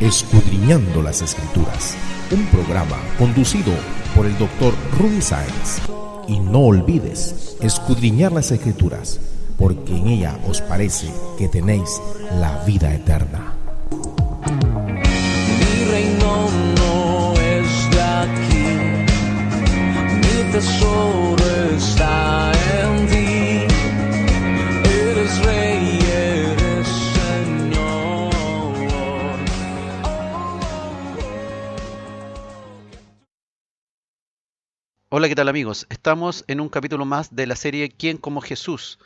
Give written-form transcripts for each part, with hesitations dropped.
Escudriñando las Escrituras, un programa conducido por el Dr. Rudy Sáenz. Y no olvides escudriñar las Escrituras, porque en ella os parece que tenéis la vida eterna. Mi reino no es de aquí, mi tesoro está en ti. Eres rey, eres Señor. Hola, ¿qué tal amigos? Estamos en un capítulo más de la serie ¿Quién como Jesús?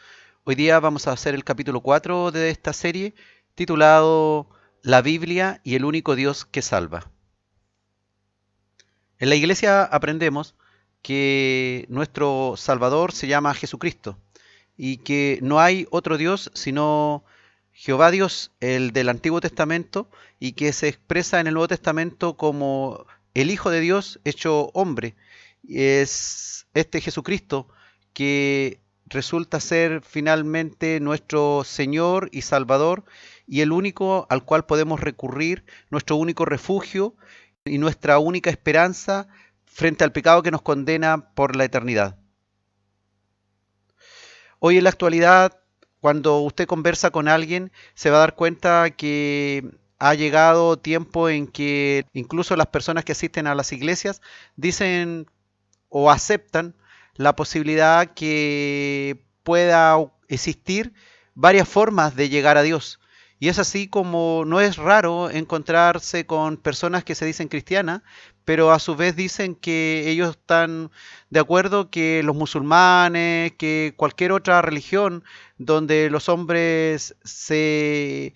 Hoy día vamos a hacer el capítulo 4 de esta serie, titulado La Biblia y el único Dios que salva. En la iglesia aprendemos que nuestro Salvador se llama Jesucristo y que no hay otro Dios sino Jehová Dios, el del Antiguo Testamento, y que se expresa en el Nuevo Testamento como el Hijo de Dios hecho hombre. Es este Jesucristo que resulta ser finalmente nuestro Señor y Salvador y el único al cual podemos recurrir, nuestro único refugio y nuestra única esperanza frente al pecado que nos condena por la eternidad. Hoy en la actualidad, cuando usted conversa con alguien, se va a dar cuenta que ha llegado tiempo en que incluso las personas que asisten a las iglesias dicen o aceptan la posibilidad que pueda existir varias formas de llegar a Dios. Y es así como no es raro encontrarse con personas que se dicen cristianas, pero a su vez dicen que ellos están de acuerdo que los musulmanes, que cualquier otra religión donde los hombres se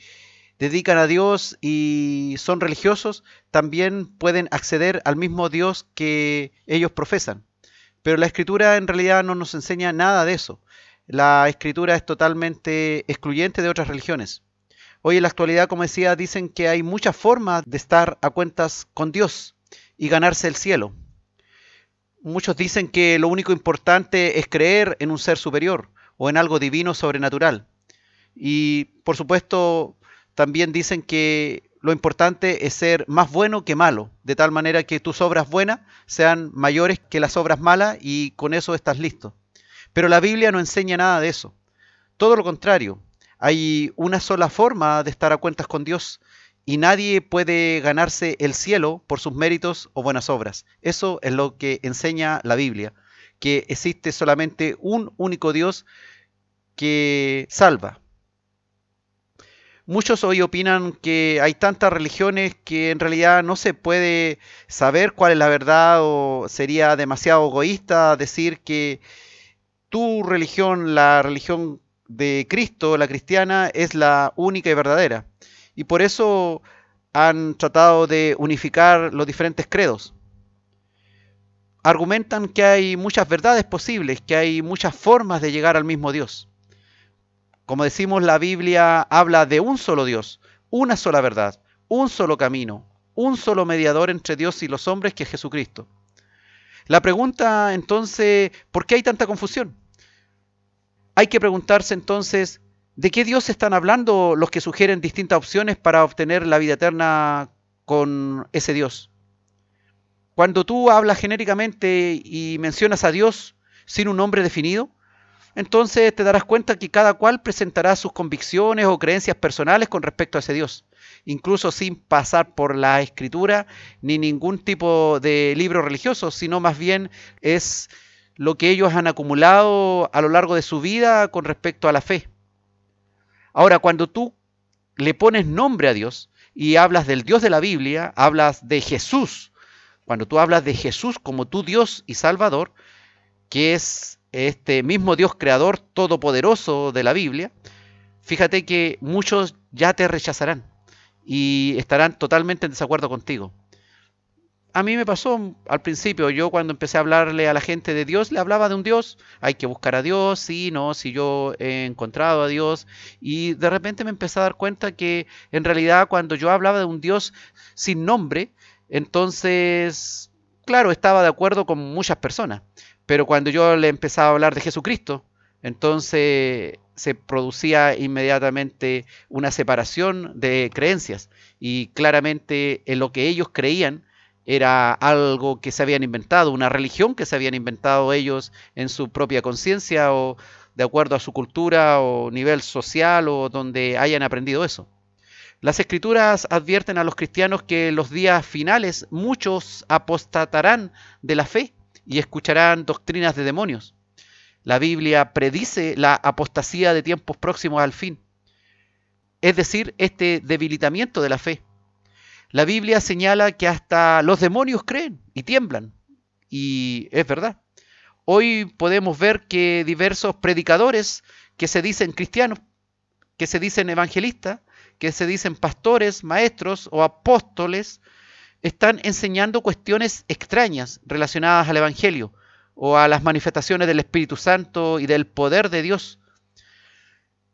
dedican a Dios y son religiosos, también pueden acceder al mismo Dios que ellos profesan. Pero la Escritura en realidad no nos enseña nada de eso. La Escritura es totalmente excluyente de otras religiones. Hoy en la actualidad, como decía, dicen que hay muchas formas de estar a cuentas con Dios y ganarse el cielo. Muchos dicen que lo único importante es creer en un ser superior o en algo divino sobrenatural. Y por supuesto, también dicen que lo importante es ser más bueno que malo, de tal manera que tus obras buenas sean mayores que las obras malas y con eso estás listo. Pero la Biblia no enseña nada de eso. Todo lo contrario, hay una sola forma de estar a cuentas con Dios y nadie puede ganarse el cielo por sus méritos o buenas obras. Eso es lo que enseña la Biblia, que existe solamente un único Dios que salva. Muchos hoy opinan que hay tantas religiones que en realidad no se puede saber cuál es la verdad, o sería demasiado egoísta decir que tu religión, la religión de Cristo, la cristiana, es la única y verdadera. Y por eso han tratado de unificar los diferentes credos. Argumentan que hay muchas verdades posibles, que hay muchas formas de llegar al mismo Dios. Como decimos, la Biblia habla de un solo Dios, una sola verdad, un solo camino, un solo mediador entre Dios y los hombres, que es Jesucristo. La pregunta entonces, ¿por qué hay tanta confusión? Hay que preguntarse entonces, ¿de qué Dios están hablando los que sugieren distintas opciones para obtener la vida eterna con ese Dios? Cuando tú hablas genéricamente y mencionas a Dios sin un nombre definido, entonces te darás cuenta que cada cual presentará sus convicciones o creencias personales con respecto a ese Dios, incluso sin pasar por la Escritura ni ningún tipo de libro religioso, sino más bien es lo que ellos han acumulado a lo largo de su vida con respecto a la fe. Ahora, cuando tú le pones nombre a Dios y hablas del Dios de la Biblia, hablas de Jesús, cuando tú hablas de Jesús como tu Dios y Salvador, que es este mismo Dios creador todopoderoso de la Biblia, fíjate que muchos ya te rechazarán y estarán totalmente en desacuerdo contigo. A mí me pasó al principio, yo cuando empecé a hablarle a la gente de Dios, le hablaba de un Dios, hay que buscar a Dios, sí, no, si yo he encontrado a Dios, y de repente me empecé a dar cuenta que en realidad cuando yo hablaba de un Dios sin nombre, entonces, claro, estaba de acuerdo con muchas personas, pero cuando yo le empezaba a hablar de Jesucristo, Entonces se producía inmediatamente una separación de creencias y claramente en lo que ellos creían era algo que se habían inventado, una religión que se habían inventado ellos en su propia conciencia o de acuerdo a su cultura o nivel social o donde hayan aprendido eso. Las Escrituras advierten a los cristianos que en los días finales muchos apostatarán de la fe y escucharán doctrinas de demonios. La Biblia predice la apostasía de tiempos próximos al fin, es decir, este debilitamiento de la fe. La Biblia señala que hasta los demonios creen y tiemblan, y es verdad. Hoy podemos ver que diversos predicadores que se dicen cristianos, que se dicen evangelistas, que se dicen pastores, maestros o apóstoles, están enseñando cuestiones extrañas relacionadas al Evangelio o a las manifestaciones del Espíritu Santo y del poder de Dios.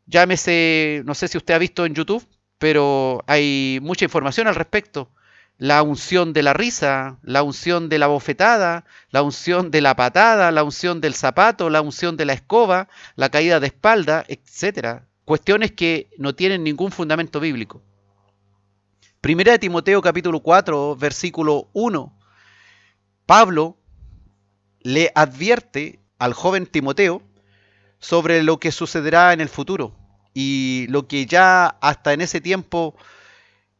Llámese, no sé si usted ha visto en YouTube, pero hay mucha información al respecto. La unción de la risa, la unción de la bofetada, la unción de la patada, la unción del zapato, la unción de la escoba, la caída de espalda, etcétera. Cuestiones que no tienen ningún fundamento bíblico. Primera de Timoteo capítulo 4, versículo 1. Pablo le advierte al joven Timoteo sobre lo que sucederá en el futuro y lo que ya hasta en ese tiempo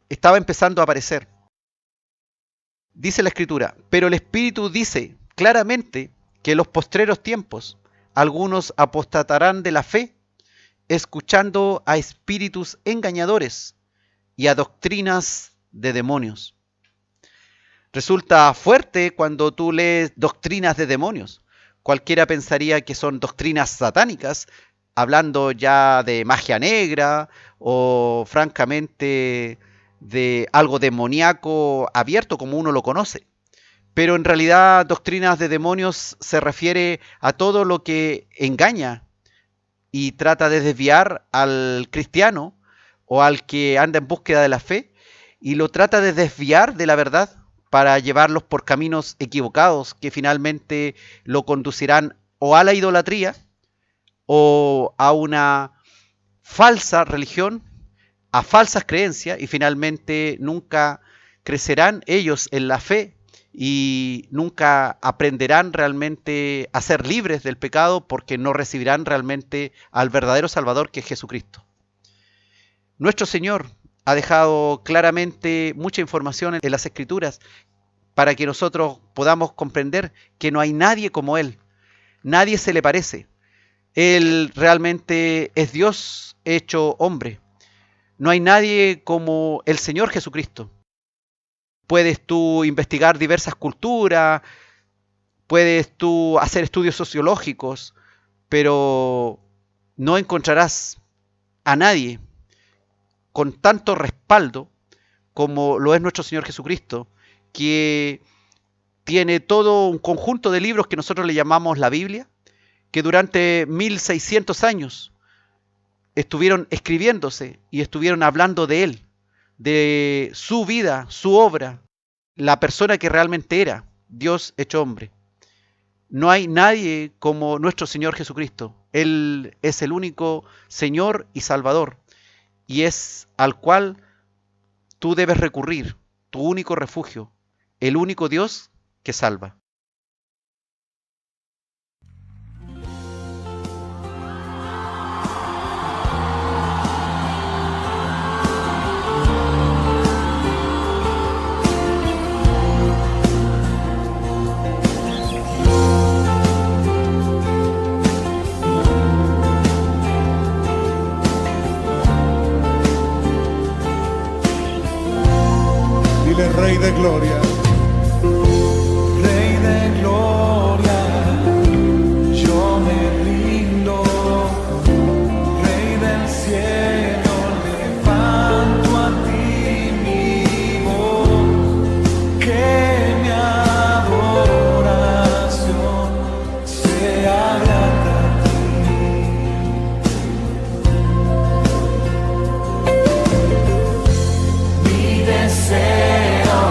estaba empezando a aparecer. Dice la Escritura, pero el Espíritu dice claramente que en los postreros tiempos algunos apostatarán de la fe, escuchando a espíritus engañadores y a doctrinas de demonios. Resulta fuerte cuando tú lees doctrinas de demonios. Cualquiera pensaría que son doctrinas satánicas, hablando ya de magia negra o francamente de algo demoníaco abierto como uno lo conoce. Pero en realidad doctrinas de demonios se refiere a todo lo que engaña y trata de desviar al cristiano o al que anda en búsqueda de la fe y lo trata de desviar de la verdad para llevarlos por caminos equivocados que finalmente lo conducirán o a la idolatría o a una falsa religión, a falsas creencias y finalmente nunca crecerán ellos en la fe y nunca aprenderán realmente a ser libres del pecado porque no recibirán realmente al verdadero Salvador que es Jesucristo. Nuestro Señor ha dejado claramente mucha información en las Escrituras para que nosotros podamos comprender que no hay nadie como Él, nadie se le parece. Él realmente es Dios hecho hombre. No hay nadie como el Señor Jesucristo. Puedes tú investigar diversas culturas, puedes tú hacer estudios sociológicos, pero no encontrarás a nadie con tanto respaldo como lo es nuestro Señor Jesucristo, que tiene todo un conjunto de libros que nosotros le llamamos la Biblia, que durante 1600 años estuvieron escribiéndose y estuvieron hablando de Él, de su vida, su obra, la persona que realmente era, Dios hecho hombre. No hay nadie como nuestro Señor Jesucristo. Él es el único Señor y Salvador, y es al cual tú debes recurrir, tu único refugio, el único Dios que salva. Dile, Rey de Gloria. Rey de gloria, yo me rindo. Rey del cielo, levanto a ti mi voz. Que mi adoración sea grande a ti. Mi deseo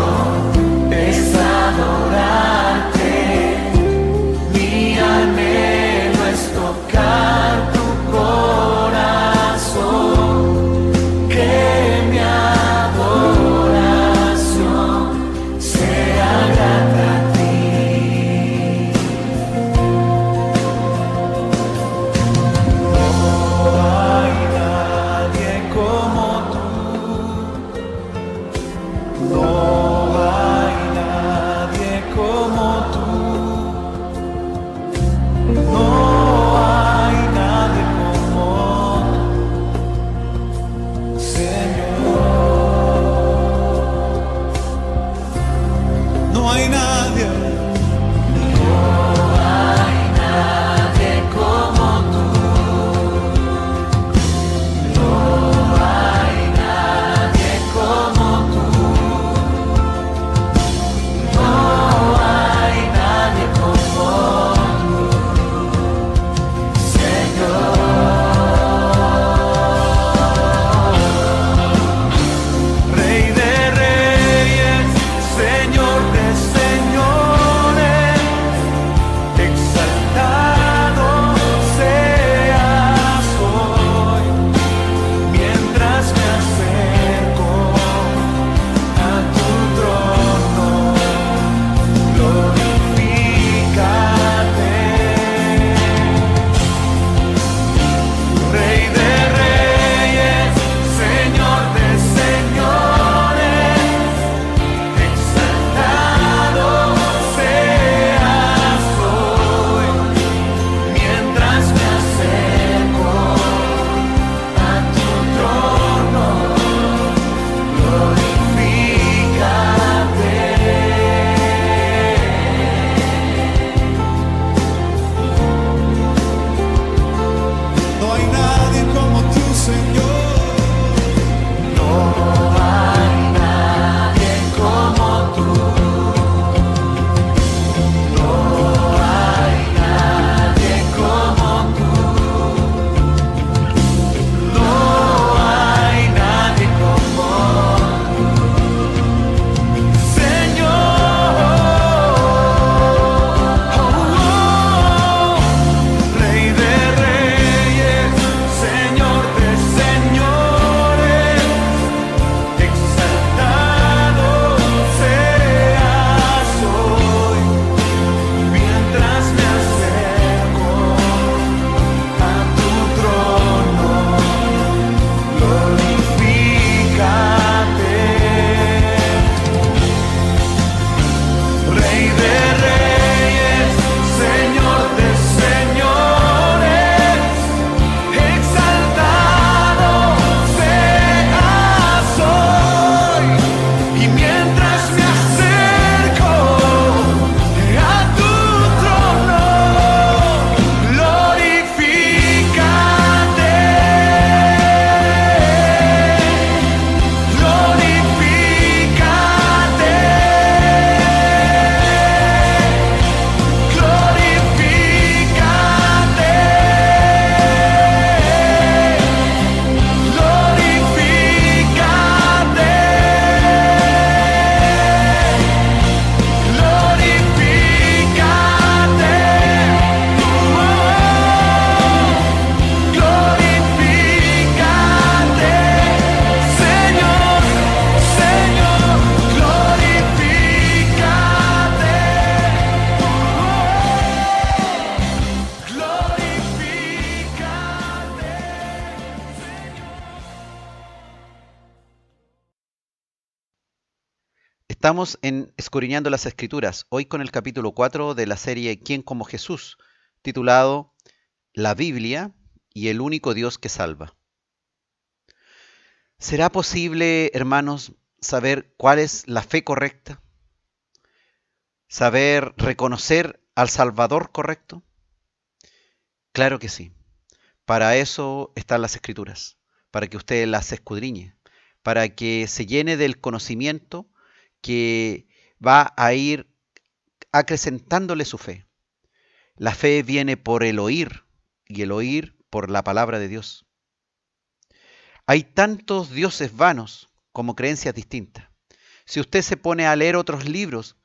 Estamos en Escudriñando las Escrituras, hoy con el capítulo 4 de la serie ¿Quién como Jesús?, titulado La Biblia y el único Dios que salva. ¿Será posible, hermanos, saber cuál es la fe correcta? ¿Saber reconocer al Salvador correcto? Claro que sí. Para eso están las Escrituras, para que usted las escudriñe, para que se llene del conocimiento que va a ir acrecentándole su fe. La fe viene por el oír y el oír por la palabra de Dios. Hay tantos dioses vanos como creencias distintas. Si usted se pone a leer otros libros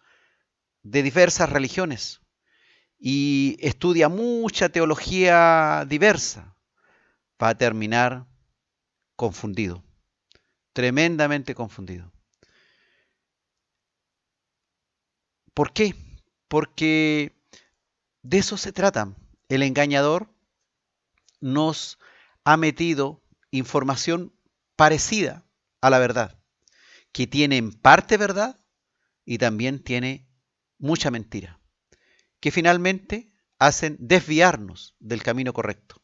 de diversas religiones y estudia mucha teología diversa, va a terminar confundido, tremendamente confundido. ¿Por qué? Porque de eso se trata. El engañador nos ha metido información parecida a la verdad, que tiene en parte verdad y también tiene mucha mentira, que finalmente hacen desviarnos del camino correcto.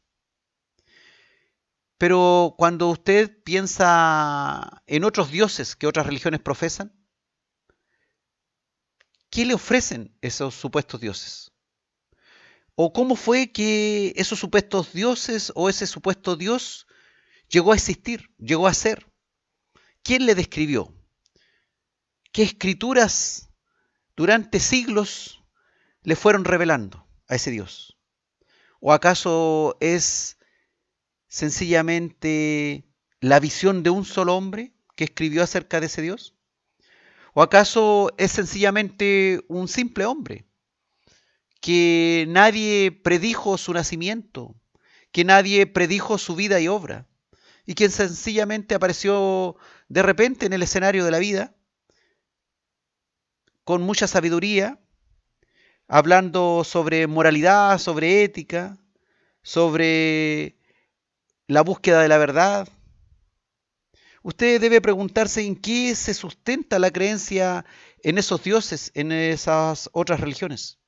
Pero cuando usted piensa en otros dioses que otras religiones profesan, ¿qué le ofrecen esos supuestos dioses? ¿O cómo fue que esos supuestos dioses o ese supuesto Dios llegó a existir, llegó a ser? ¿Quién le describió? ¿Qué escrituras durante siglos le fueron revelando a ese Dios? ¿O acaso es sencillamente la visión de un solo hombre que escribió acerca de ese Dios? ¿O acaso es sencillamente un simple hombre que nadie predijo su nacimiento, que nadie predijo su vida y obra, y quien sencillamente apareció de repente en el escenario de la vida, con mucha sabiduría, hablando sobre moralidad, sobre ética, sobre la búsqueda de la verdad? Usted debe preguntarse en qué se sustenta la creencia en esos dioses, en esas otras religiones.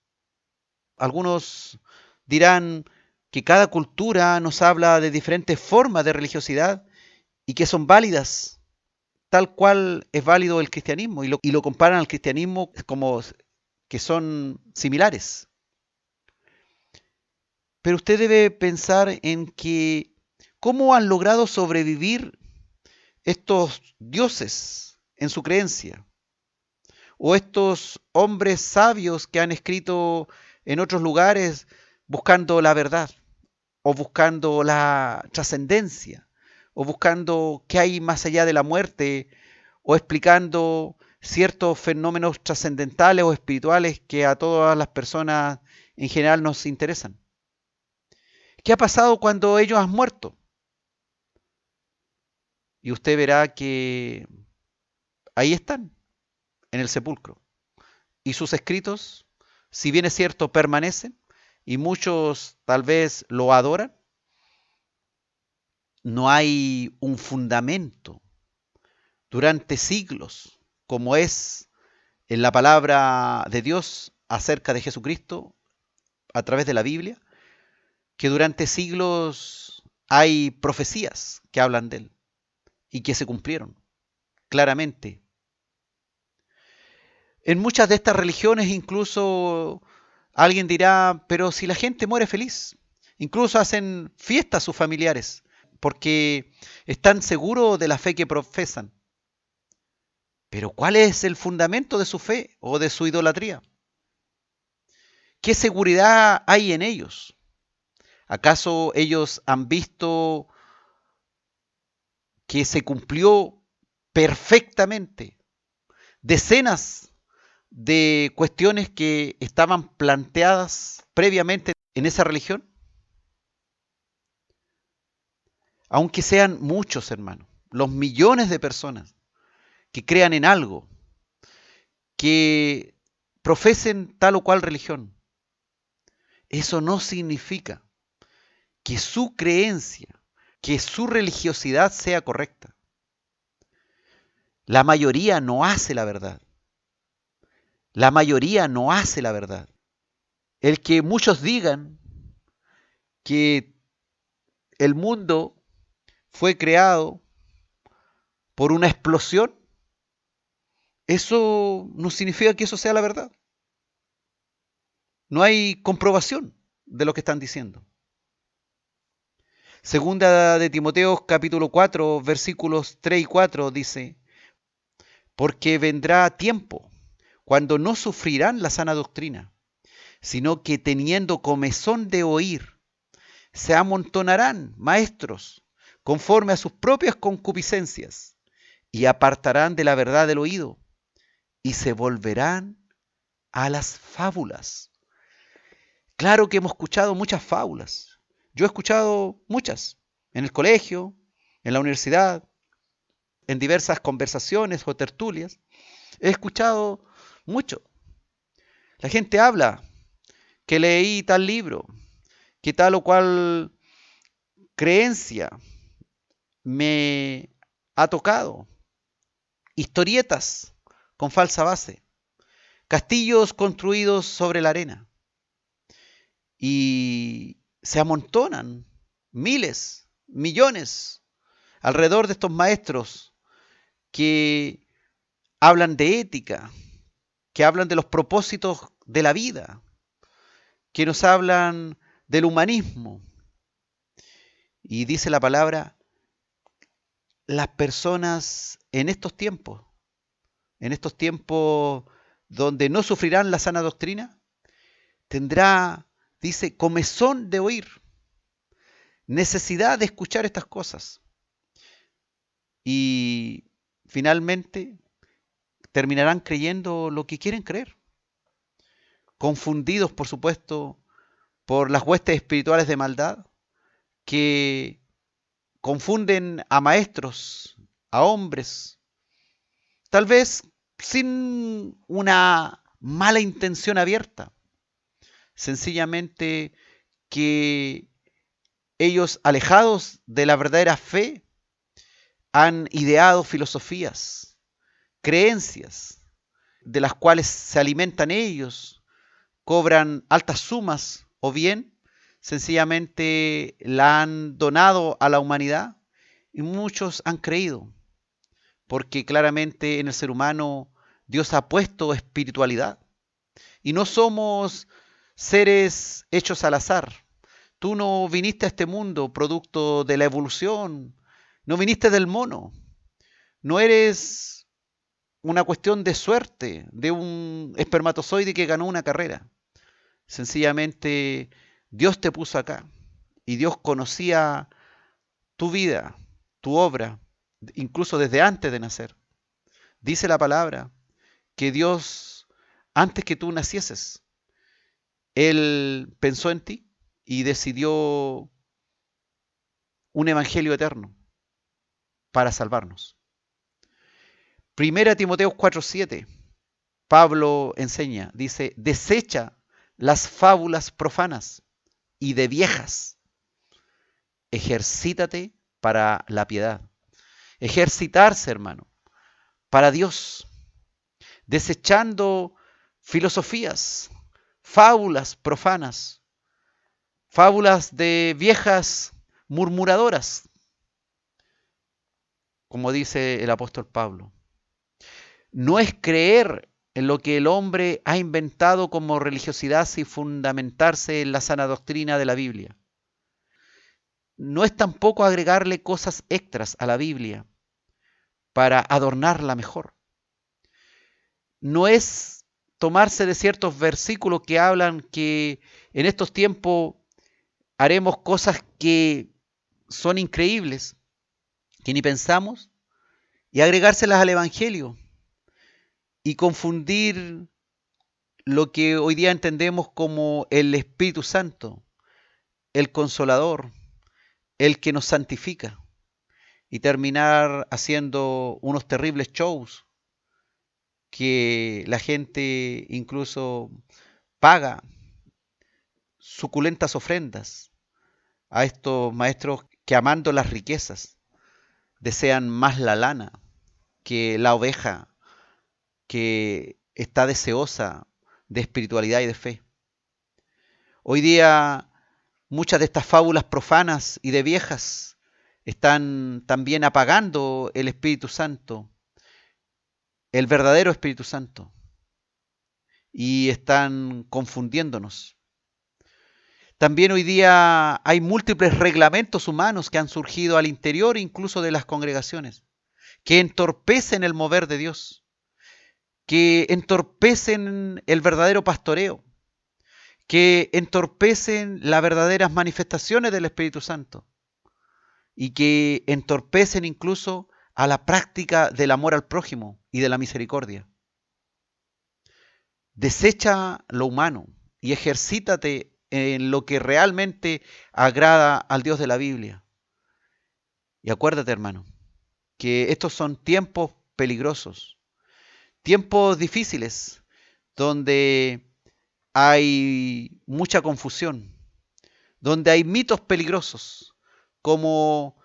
Algunos dirán que cada cultura nos habla de diferentes formas de religiosidad y que son válidas, tal cual es válido el cristianismo, y lo comparan al cristianismo como que son similares. Pero usted debe pensar en que cómo han logrado sobrevivir estos dioses en su creencia, o estos hombres sabios que han escrito en otros lugares buscando la verdad, o buscando la trascendencia, o buscando qué hay más allá de la muerte, o explicando ciertos fenómenos trascendentales o espirituales que a todas las personas en general nos interesan. ¿Qué ha pasado cuando ellos han muerto? Y usted verá que ahí están, en el sepulcro. Y sus escritos, si bien es cierto, permanecen, y muchos tal vez lo adoran, no hay un fundamento durante siglos, como es en la palabra de Dios acerca de Jesucristo a través de la Biblia, que durante siglos hay profecías que hablan de él y que se cumplieron claramente. En muchas de estas religiones incluso alguien dirá, pero si la gente muere feliz, incluso hacen fiestas sus familiares, porque están seguros de la fe que profesan. Pero ¿cuál es el fundamento de su fe o de su idolatría? ¿Qué seguridad hay en ellos? ¿Acaso ellos han visto que se cumplió perfectamente decenas de cuestiones que estaban planteadas previamente en esa religión? Aunque sean muchos, hermanos, los millones de personas que crean en algo, que profesen tal o cual religión, eso no significa que su creencia, que su religiosidad sea correcta. La mayoría no hace la verdad. La mayoría no hace la verdad. El que muchos digan que el mundo fue creado por una explosión, eso no significa que eso sea la verdad. No hay comprobación de lo que están diciendo. Segunda de Timoteo capítulo 4, versículos 3 y 4 dice, porque vendrá tiempo cuando no sufrirán la sana doctrina, sino que teniendo comezón de oír, se amontonarán maestros conforme a sus propias concupiscencias y apartarán de la verdad del oído y se volverán a las fábulas. Claro que hemos escuchado muchas fábulas. Yo he escuchado muchas en el colegio, en la universidad, en diversas conversaciones o tertulias. He escuchado mucho. La gente habla que leí tal libro, que tal o cual creencia me ha tocado. Historietas con falsa base. Castillos construidos sobre la arena. Y se amontonan miles, millones alrededor de estos maestros que hablan de ética, que hablan de los propósitos de la vida, que nos hablan del humanismo. Y dice la palabra, las personas en estos tiempos donde no sufrirán la sana doctrina, tendrá, dice, comezón de oír, necesidad de escuchar estas cosas. Y finalmente terminarán creyendo lo que quieren creer, confundidos, por supuesto, por las huestes espirituales de maldad, que confunden a maestros, a hombres, tal vez sin una mala intención abierta, sencillamente que ellos, alejados de la verdadera fe, han ideado filosofías, creencias, de las cuales se alimentan ellos, cobran altas sumas o bien sencillamente la han donado a la humanidad y muchos han creído, porque claramente en el ser humano Dios ha puesto espiritualidad y no somos seres hechos al azar. Tú no viniste a este mundo producto de la evolución, no viniste del mono, no eres una cuestión de suerte, de un espermatozoide que ganó una carrera. Sencillamente Dios te puso acá y Dios conocía tu vida, tu obra, incluso desde antes de nacer. Dice la palabra que Dios, antes que tú nacieses, Él pensó en ti y decidió un evangelio eterno para salvarnos. Primera Timoteo 4:7, Pablo enseña, dice, desecha las fábulas profanas y de viejas, ejercítate para la piedad. Ejercitarse, hermano, para Dios, desechando filosofías, fábulas profanas, fábulas de viejas murmuradoras, como dice el apóstol Pablo. No es creer en lo que el hombre ha inventado como religiosidad sin fundamentarse en la sana doctrina de la Biblia. No es tampoco agregarle cosas extras a la Biblia para adornarla mejor. No es tomarse de ciertos versículos que hablan que en estos tiempos haremos cosas que son increíbles, que ni pensamos, y agregárselas al Evangelio y confundir lo que hoy día entendemos como el Espíritu Santo, el Consolador, el que nos santifica, y terminar haciendo unos terribles shows que la gente incluso paga suculentas ofrendas a estos maestros que, amando las riquezas, desean más la lana que la oveja que está deseosa de espiritualidad y de fe. Hoy día muchas de estas fábulas profanas y de viejas están también apagando el Espíritu Santo, el verdadero Espíritu Santo, y están confundiéndonos. También hoy día hay múltiples reglamentos humanos que han surgido al interior incluso de las congregaciones, que entorpecen el mover de Dios, que entorpecen el verdadero pastoreo, que entorpecen las verdaderas manifestaciones del Espíritu Santo y que entorpecen incluso a la práctica del amor al prójimo y de la misericordia. Desecha lo humano y ejercítate en lo que realmente agrada al Dios de la Biblia. Y acuérdate, hermano, que estos son tiempos peligrosos, tiempos difíciles, donde hay mucha confusión, donde hay mitos peligrosos, como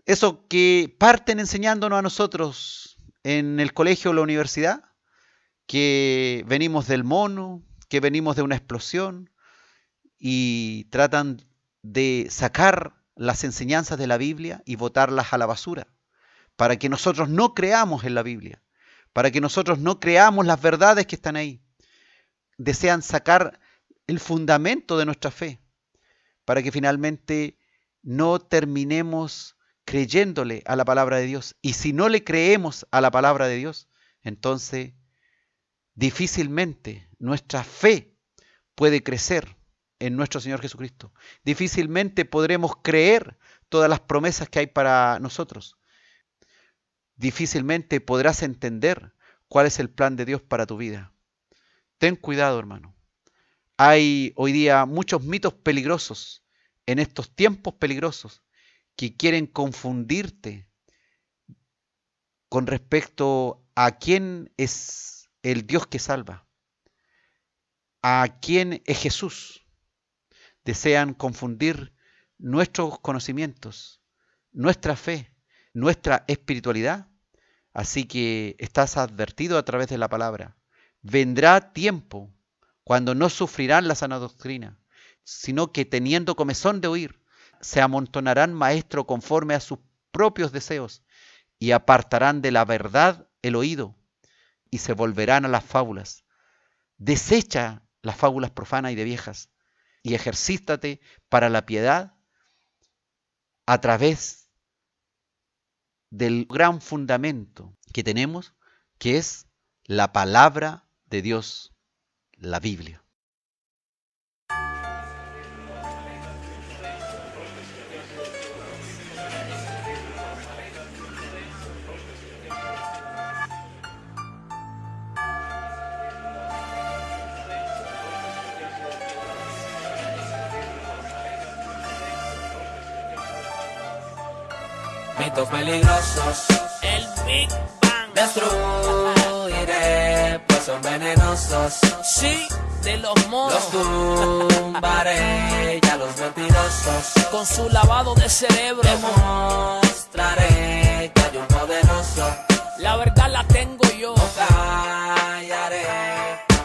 eso que parten enseñándonos a nosotros en el colegio o la universidad, que venimos del mono, que venimos de una explosión, y tratan de sacar las enseñanzas de la Biblia y botarlas a la basura, para que nosotros no creamos en la Biblia, para que nosotros no creamos las verdades que están ahí. Desean sacar el fundamento de nuestra fe, para que finalmente no terminemos creyéndole a la palabra de Dios. Y si no le creemos a la palabra de Dios, entonces difícilmente nuestra fe puede crecer en nuestro Señor Jesucristo. Difícilmente podremos creer todas las promesas que hay para nosotros. Difícilmente podrás entender cuál es el plan de Dios para tu vida. Ten cuidado, hermano. Hay hoy día muchos mitos peligrosos en estos tiempos peligrosos que quieren confundirte con respecto a quién es el Dios que salva, a quién es Jesús. Desean confundir nuestros conocimientos, nuestra fe, nuestra espiritualidad. Así que estás advertido a través de la palabra. Vendrá tiempo cuando no sufrirán la sana doctrina, sino que teniendo comezón de oír, se amontonarán maestros conforme a sus propios deseos y apartarán de la verdad el oído y se volverán a las fábulas. Desecha las fábulas profanas y de viejas y ejercítate para la piedad a través del gran fundamento que tenemos, que es la palabra de Dios, la Biblia. Mitos peligrosos, El Big Bang. destruiré, pues son venenosos. Sí, de los monos. Los tumbaré, ya los mentirosos. Con su lavado de cerebro. Demostraré que hay un poderoso. La verdad la tengo yo. No callaré.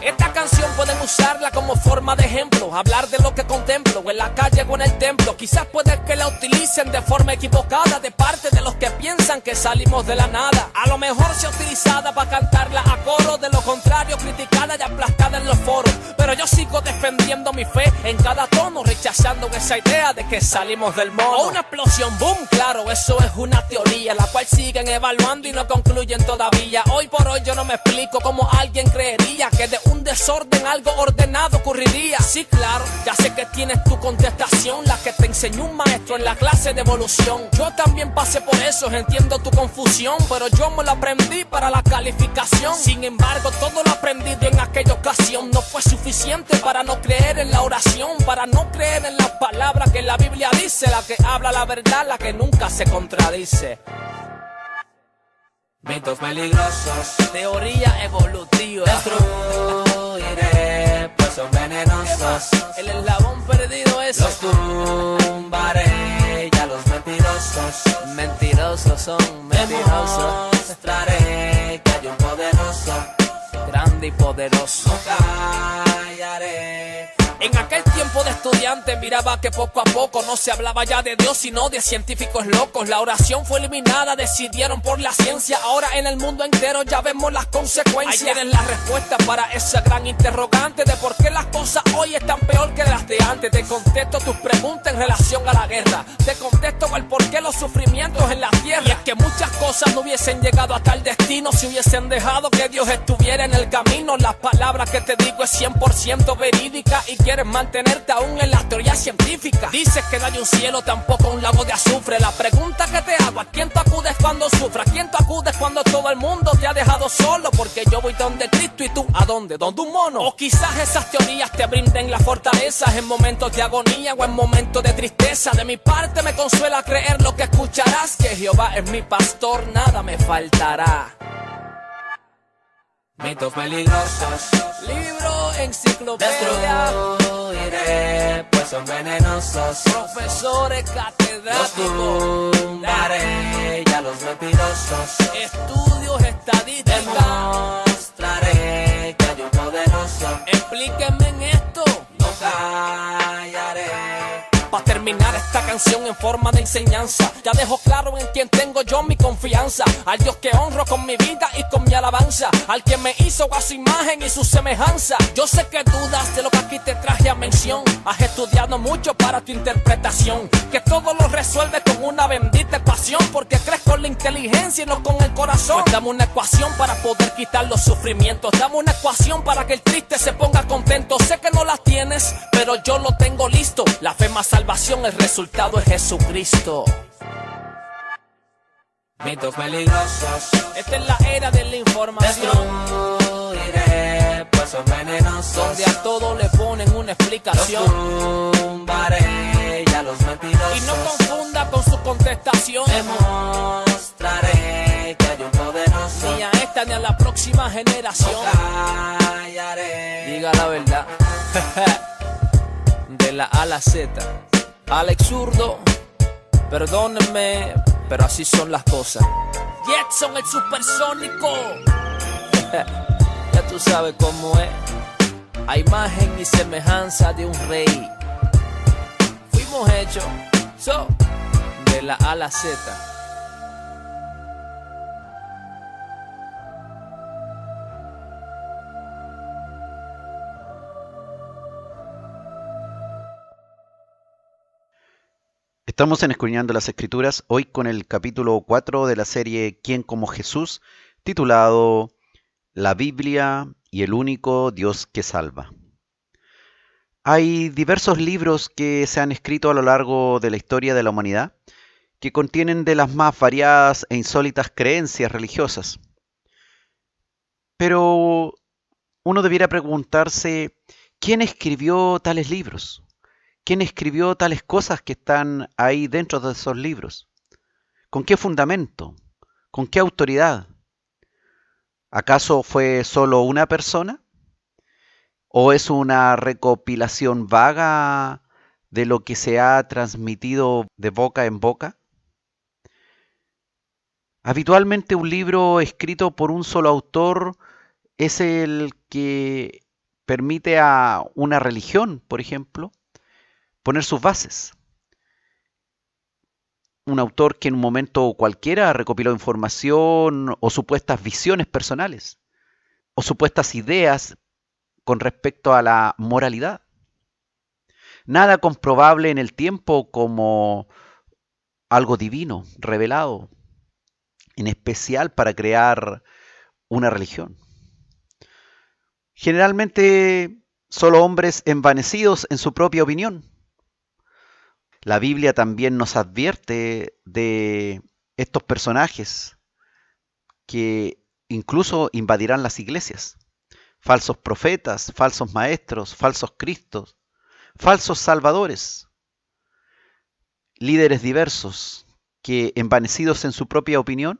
Esta canción pueden usarla como forma de ejemplo, hablar de lo que contemplo en la calle o en el templo. Quizás puede que la utilicen de forma equivocada de parte de los que piensan que salimos de la nada. A lo mejor sea utilizada para cantarla a coro, de lo contrario criticada y aplastada en los foros. Pero yo sigo defendiendo mi fe en cada tono, rechazando esa idea de que salimos del mono. O una explosión, boom, claro, eso es una teoría, la cual siguen evaluando y no concluyen todavía. Hoy por hoy yo no me explico cómo alguien creería que de un desorden algo ordenado ocurriría. Sí, claro, ya sé que tienes tu contestación, la que te enseñó un maestro en la clase de evolución. Yo también pasé por eso, entiendo tu confusión, pero yo me lo aprendí para la calificación. Sin embargo, todo lo aprendido en aquella ocasión no fue suficiente para no creer en la oración, para no creer en las palabras que la Biblia dice, la que habla la verdad, la que nunca se contradice. Mitos peligrosos, Teoría evolutiva. destruiré, pues son venenosos. El eslabón perdido es. Los tumbaré, ya los mentirosos. Mentirosos son mentirosos. Demostraré que hay un poderoso. Grande. grande y poderoso. callaré. En aquel tiempo de estudiante miraba que poco a poco no se hablaba ya de Dios sino de científicos locos. La oración fue eliminada, decidieron por la ciencia. Ahora en el mundo entero ya vemos las consecuencias. Ahí tienes la respuesta para esa gran interrogante de por qué las cosas hoy están peor que las de antes. Te contesto tus preguntas en relación a la guerra. Te contesto el por qué los sufrimientos en la tierra. Y es que muchas cosas no hubiesen llegado a tal destino si hubiesen dejado que Dios estuviera en el camino. Las palabras que te digo es 100% verídica y quieres mantenerte aún en las teorías científicas. Dices que no hay un cielo, tampoco un lago de azufre. La pregunta que te hago, ¿a quién tú acudes cuando sufras? ¿A quién tú acudes cuando todo el mundo te ha dejado solo? Porque yo voy donde Cristo y tú, ¿a dónde? ¿Donde un mono? O quizás esas teorías te brinden las fortalezas en momentos de agonía o en momentos de tristeza. De mi parte me consuela creer lo que escucharás, que Jehová es mi pastor, nada me faltará. Mitos peligrosos, Libro, enciclopedia, destruiré, pues son venenosos. profesores, Los catedráticos, tumbaré, ya los mentirosos. estudios, estadística. Demostraré que hay un poderoso. Explíquenme en esto. No callaré. Pa' terminar esta canción en forma de enseñanza, ya dejo claro en quien tengo yo mi confianza. Al Dios que honro con mi vida y con mi alabanza, al que me hizo a su imagen y su semejanza. Yo sé que dudas de lo que aquí te traje a mención. Has estudiado mucho para tu interpretación, que todo lo resuelve con una bendita ecuación, porque crees con la inteligencia y no con el corazón. Pues dame una ecuación para poder quitar los sufrimientos. Dame una ecuación para que el triste se ponga contento. Sé que no la tienes, pero yo lo tengo listo. La fe más salvación, el resultado es Jesucristo. Mitos peligrosos, Esta es la era de la información, destruiré, pues son venenosos. donde a todo le ponen una Los explicación. tumbaré, ya los mentirosos. Y no confunda con su contestación, Demostraré que hay un poderoso. ni a esta ni a la próxima generación. Callaré. Diga la verdad. De la A a la Z. Alex Zurdo, perdónenme, pero así son las cosas. Jetson el supersónico. Ya tú sabes cómo es. A imagen y semejanza de un rey fuimos hechos de la A a la Z. Estamos en Escudriñando las Escrituras, hoy con el capítulo 4 de la serie ¿Quién como Jesús?, titulado La Biblia y el único Dios que salva. Hay diversos libros que se han escrito a lo largo de la historia de la humanidad que contienen de las más variadas e insólitas creencias religiosas. Pero uno debiera preguntarse, ¿quién escribió tales libros? ¿Quién escribió tales cosas que están ahí dentro de esos libros? ¿Con qué fundamento? ¿Con qué autoridad? ¿Acaso fue solo una persona? ¿O es una recopilación vaga de lo que se ha transmitido de boca en boca? Habitualmente un libro escrito por un solo autor es el que permite a una religión, por ejemplo, poner sus bases. Un autor que en un momento cualquiera recopiló información o supuestas visiones personales o supuestas ideas con respecto a la moralidad. Nada comprobable en el tiempo como algo divino, revelado, en especial para crear una religión. Generalmente solo hombres envanecidos en su propia opinión. La Biblia también nos advierte de estos personajes que incluso invadirán las iglesias. Falsos profetas, falsos maestros, falsos cristos, falsos salvadores, líderes diversos que, envanecidos en su propia opinión,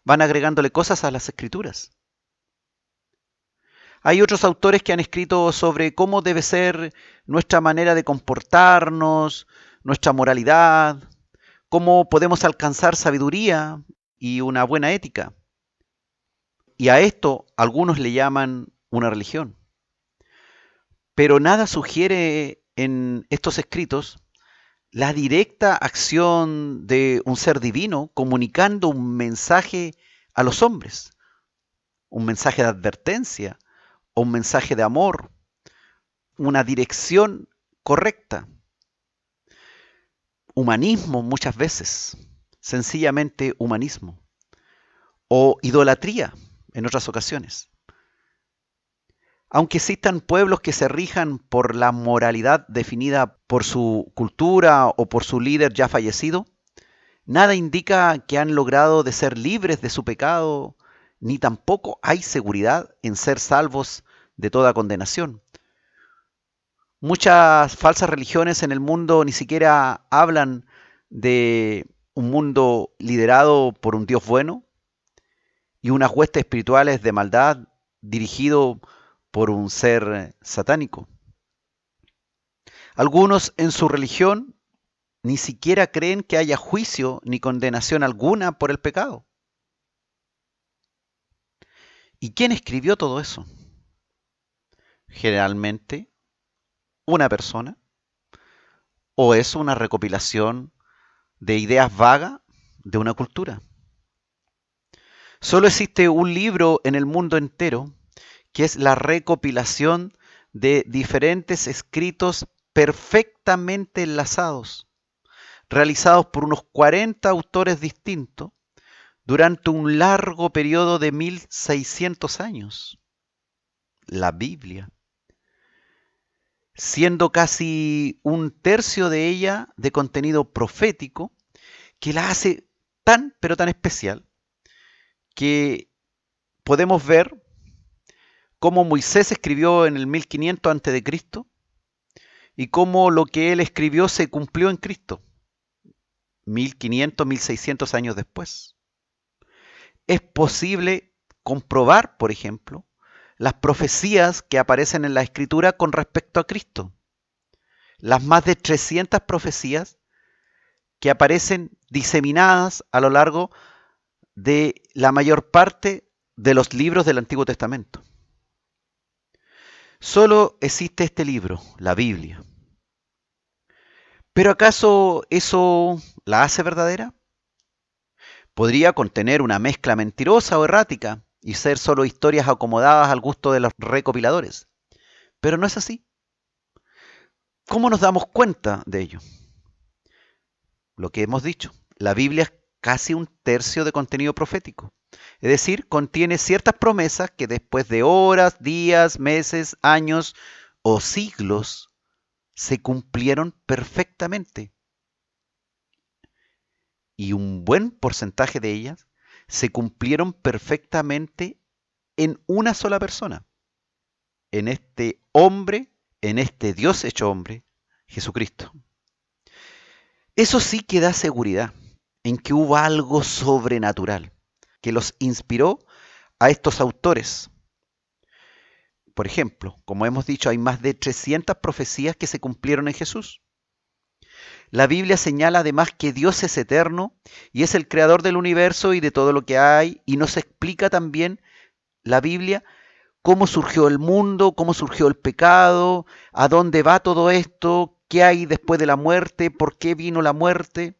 van agregándole cosas a las escrituras. Hay otros autores que han escrito sobre cómo debe ser nuestra manera de comportarnos, nuestra moralidad, cómo podemos alcanzar sabiduría y una buena ética. Y a esto algunos le llaman una religión. Pero nada sugiere en estos escritos la directa acción de un ser divino comunicando un mensaje a los hombres, un mensaje de advertencia o un mensaje de amor, una dirección correcta. Humanismo muchas veces, sencillamente humanismo, o idolatría en otras ocasiones. Aunque existan pueblos que se rijan por la moralidad definida por su cultura o por su líder ya fallecido, nada indica que han logrado de ser libres de su pecado, ni tampoco hay seguridad en ser salvos de toda condenación. Muchas falsas religiones en el mundo ni siquiera hablan de un mundo liderado por un Dios bueno y unas huestes espirituales de maldad dirigido por un ser satánico. Algunos en su religión ni siquiera creen que haya juicio ni condenación alguna por el pecado. ¿Y quién escribió todo eso? Generalmente una persona, o es una recopilación de ideas vagas de una cultura. Solo existe un libro en el mundo entero que es la recopilación de diferentes escritos perfectamente enlazados, realizados por unos 40 autores distintos durante un largo periodo de 1600 años. La Biblia, siendo casi un tercio de ella de contenido profético, que la hace tan, pero tan especial, que podemos ver cómo Moisés escribió en el 1500 a.C. y cómo lo que él escribió se cumplió en Cristo, 1500, 1600 años después. Es posible comprobar, por ejemplo, las profecías que aparecen en la Escritura con respecto a Cristo. Las más de 300 profecías que aparecen diseminadas a lo largo de la mayor parte de los libros del Antiguo Testamento. Solo existe este libro, la Biblia. ¿Pero acaso eso la hace verdadera? Podría contener una mezcla mentirosa o errática y ser solo historias acomodadas al gusto de los recopiladores. Pero no es así. ¿Cómo nos damos cuenta de ello? Lo que hemos dicho, la Biblia es casi un tercio de contenido profético. Es decir, contiene ciertas promesas que después de horas, días, meses, años o siglos se cumplieron perfectamente. Y un buen porcentaje de ellas se cumplieron perfectamente en una sola persona, en este hombre, en este Dios hecho hombre, Jesucristo. Eso sí que da seguridad en que hubo algo sobrenatural que los inspiró a estos autores. Por ejemplo, como hemos dicho, hay más de 300 profecías que se cumplieron en Jesús. La Biblia señala además que Dios es eterno y es el creador del universo y de todo lo que hay, y nos explica también la Biblia cómo surgió el mundo, cómo surgió el pecado, a dónde va todo esto, qué hay después de la muerte, por qué vino la muerte.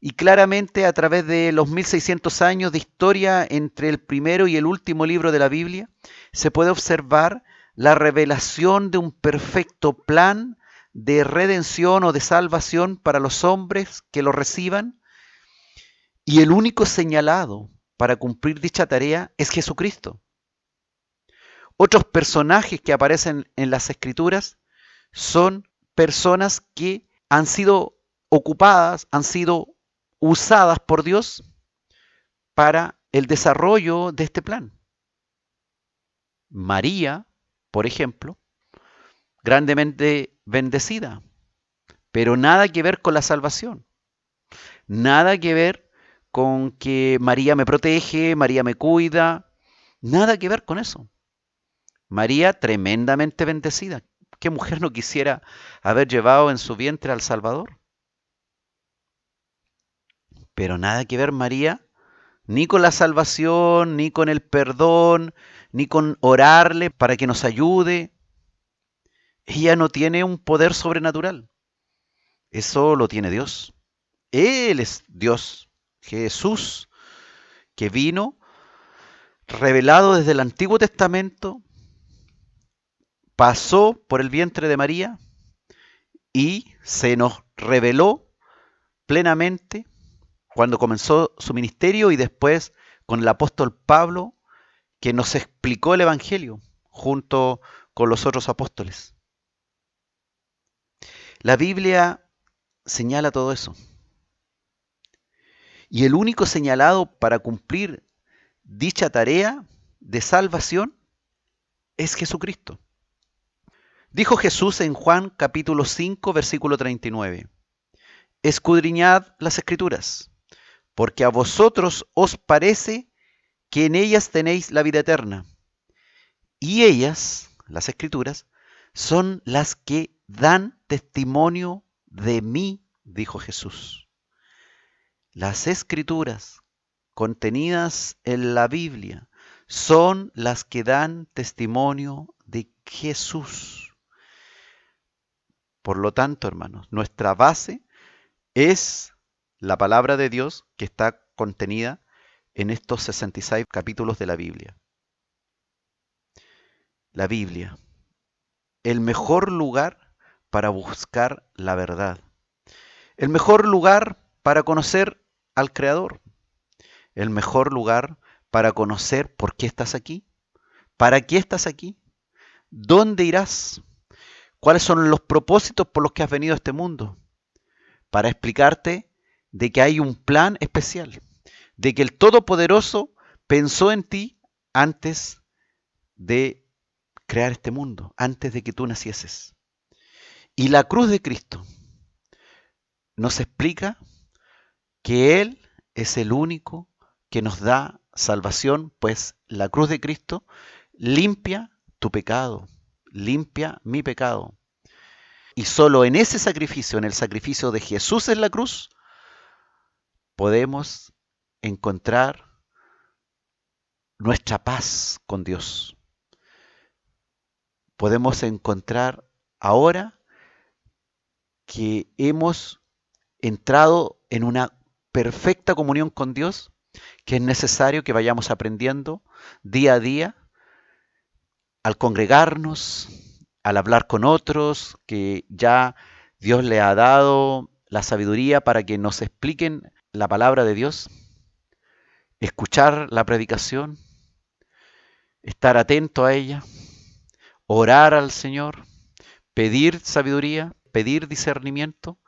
Y claramente a través de los 1600 años de historia entre el primero y el último libro de la Biblia, se puede observar la revelación de un perfecto plan de redención o de salvación para los hombres que lo reciban, y el único señalado para cumplir dicha tarea es Jesucristo. Otros personajes que aparecen en las Escrituras son personas que han sido ocupadas, han sido usadas por Dios para el desarrollo de este plan. María, por ejemplo, grandemente bendecida, pero nada que ver con la salvación, nada que ver con que María me protege, María me cuida, nada que ver con eso. María tremendamente bendecida. ¿Qué mujer no quisiera haber llevado en su vientre al Salvador? Pero nada que ver María ni con la salvación, ni con el perdón, ni con orarle para que nos ayude. Ella no tiene un poder sobrenatural. Eso lo tiene Dios. Él es Dios, Jesús, que vino revelado desde el Antiguo Testamento, pasó por el vientre de María y se nos reveló plenamente cuando comenzó su ministerio y después con el apóstol Pablo, que nos explicó el Evangelio junto con los otros apóstoles. La Biblia señala todo eso. Y el único señalado para cumplir dicha tarea de salvación es Jesucristo. Dijo Jesús en Juan capítulo 5, versículo 39. Escudriñad las Escrituras, porque a vosotros os parece que en ellas tenéis la vida eterna. Y ellas, las Escrituras, son las que dan testimonio de mí, dijo Jesús. Las Escrituras contenidas en la Biblia son las que dan testimonio de Jesús. Por lo tanto, hermanos, nuestra base es la palabra de Dios que está contenida en estos 66 capítulos de la Biblia. La Biblia, el mejor lugar para buscar la verdad, el mejor lugar para conocer al Creador, el mejor lugar para conocer por qué estás aquí, para qué estás aquí, dónde irás, cuáles son los propósitos por los que has venido a este mundo, para explicarte de que hay un plan especial, de que el Todopoderoso pensó en ti antes de crear este mundo, antes de que tú nacieses. Y la cruz de Cristo nos explica que Él es el único que nos da salvación, pues la cruz de Cristo limpia tu pecado, limpia mi pecado. Y solo en ese sacrificio, en el sacrificio de Jesús en la cruz, podemos encontrar nuestra paz con Dios. Podemos encontrar ahora que hemos entrado en una perfecta comunión con Dios, que es necesario que vayamos aprendiendo día a día al congregarnos, al hablar con otros, que ya Dios le ha dado la sabiduría para que nos expliquen la palabra de Dios, escuchar la predicación, estar atento a ella, orar al Señor, pedir sabiduría, pedir discernimiento,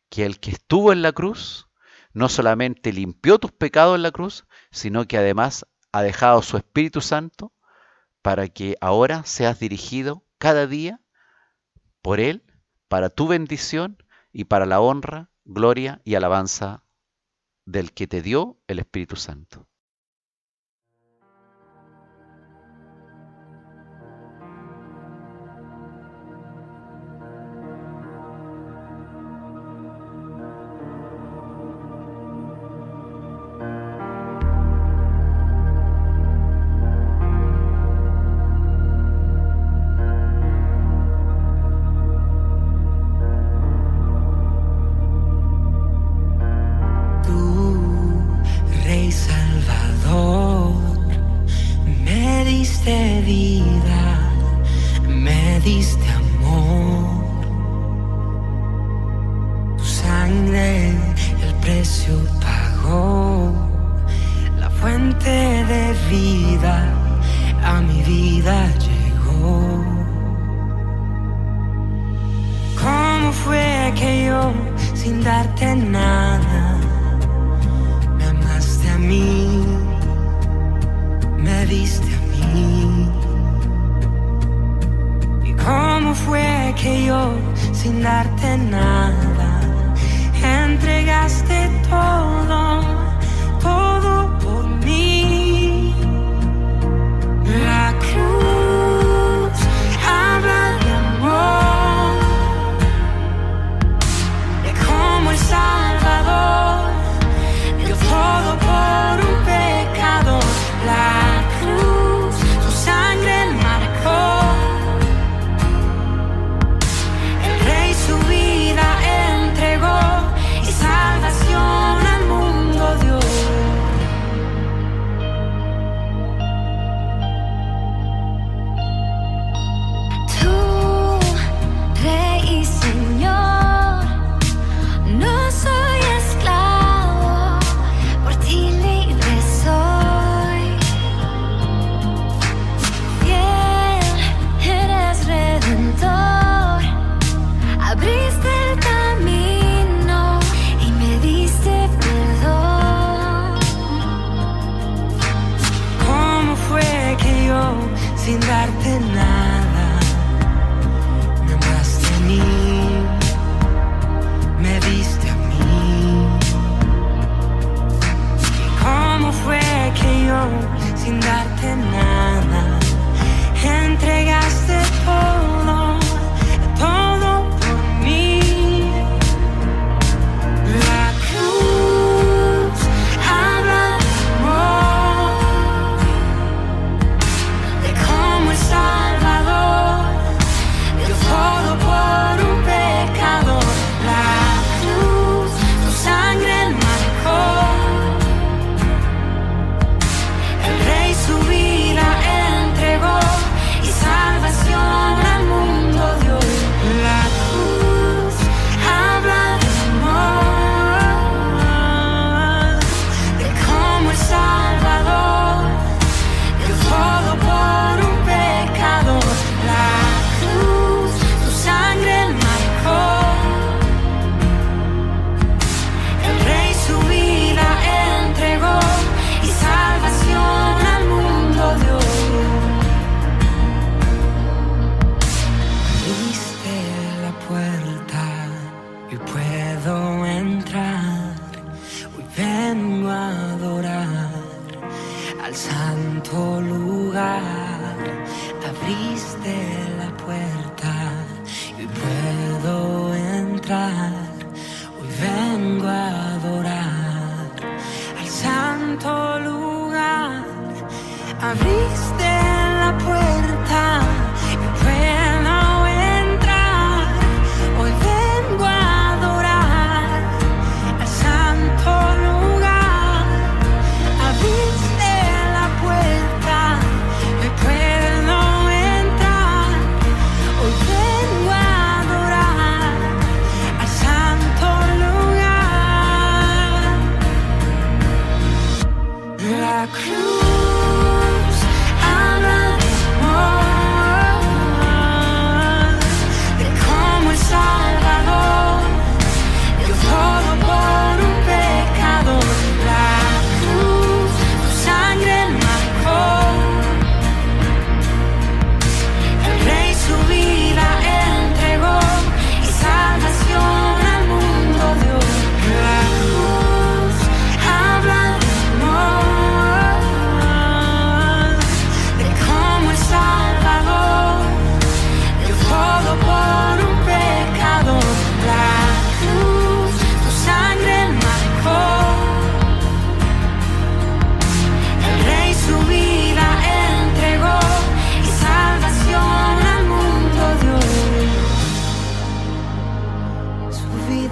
que el que estuvo en la cruz no solamente limpió tus pecados en la cruz, sino que además ha dejado su Espíritu Santo para que ahora seas dirigido cada día por Él, para tu bendición y para la honra, gloria y alabanza del que te dio el Espíritu Santo. Salvador, dio todo por un pecado.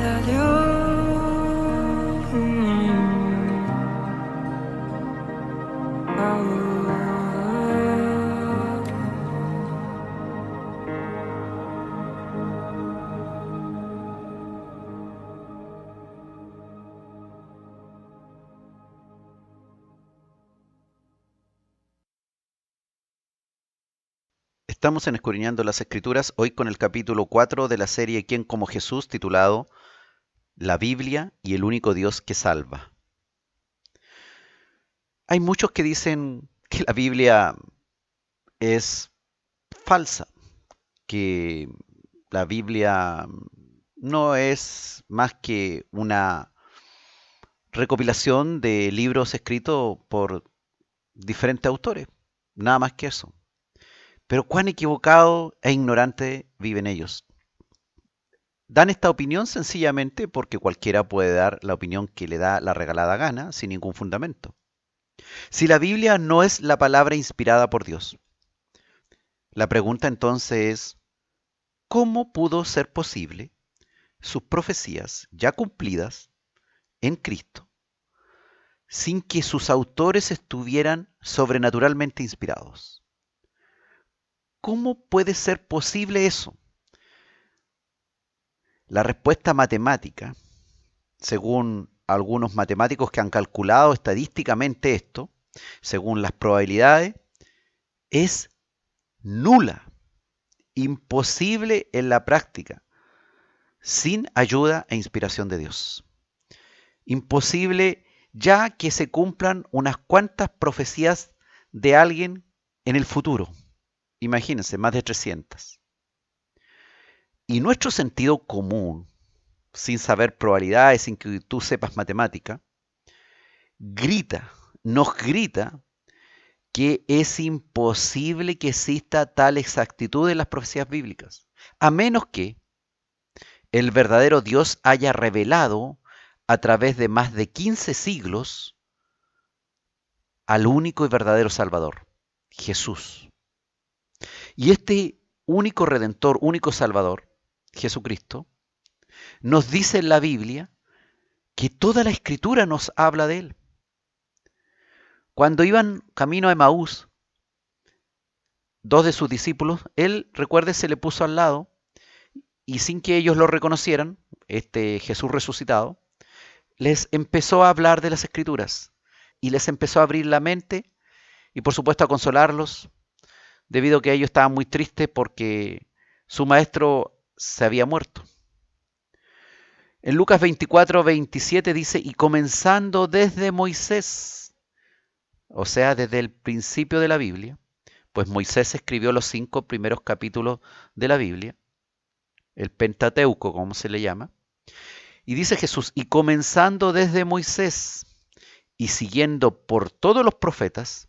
de Dios. Estamos en Escudriñando las Escrituras, hoy con el capítulo 4 de la serie ¿Quién como Jesús?, titulado La Biblia y el único Dios que salva. Hay muchos que dicen que la Biblia es falsa, que la Biblia no es más que una recopilación de libros escritos por diferentes autores, nada más que eso. Pero cuán equivocado e ignorante viven ellos. Dan esta opinión sencillamente porque cualquiera puede dar la opinión que le da la regalada gana, sin ningún fundamento. Si la Biblia no es la palabra inspirada por Dios, la pregunta entonces es, ¿cómo pudo ser posible sus profecías ya cumplidas en Cristo sin que sus autores estuvieran sobrenaturalmente inspirados? ¿Cómo puede ser posible eso? La respuesta matemática, según algunos matemáticos que han calculado estadísticamente esto, según las probabilidades, es nula, imposible en la práctica, sin ayuda e inspiración de Dios. Imposible ya que se cumplan unas cuantas profecías de alguien en el futuro. Imagínense, más de 300. Y nuestro sentido común, sin saber probabilidades, sin que tú sepas matemática, nos grita que es imposible que exista tal exactitud en las profecías bíblicas, a menos que el verdadero Dios haya revelado a través de más de 15 siglos al único y verdadero Salvador, Jesús. Y este único Redentor, único Salvador, Jesucristo, nos dice en la Biblia que toda la Escritura nos habla de Él. Cuando iban camino a Emaús, dos de sus discípulos, Él, recuerde, se le puso al lado y sin que ellos lo reconocieran, Jesús resucitado, les empezó a hablar de las Escrituras y les empezó a abrir la mente y por supuesto a consolarlos, debido a que ellos estaban muy tristes porque su maestro se había muerto. En Lucas 24:27 dice, y comenzando desde Moisés, o sea, desde el principio de la Biblia, pues Moisés escribió los 5 primeros capítulos de la Biblia, el Pentateuco, como se le llama, y dice Jesús, y comenzando desde Moisés y siguiendo por todos los profetas,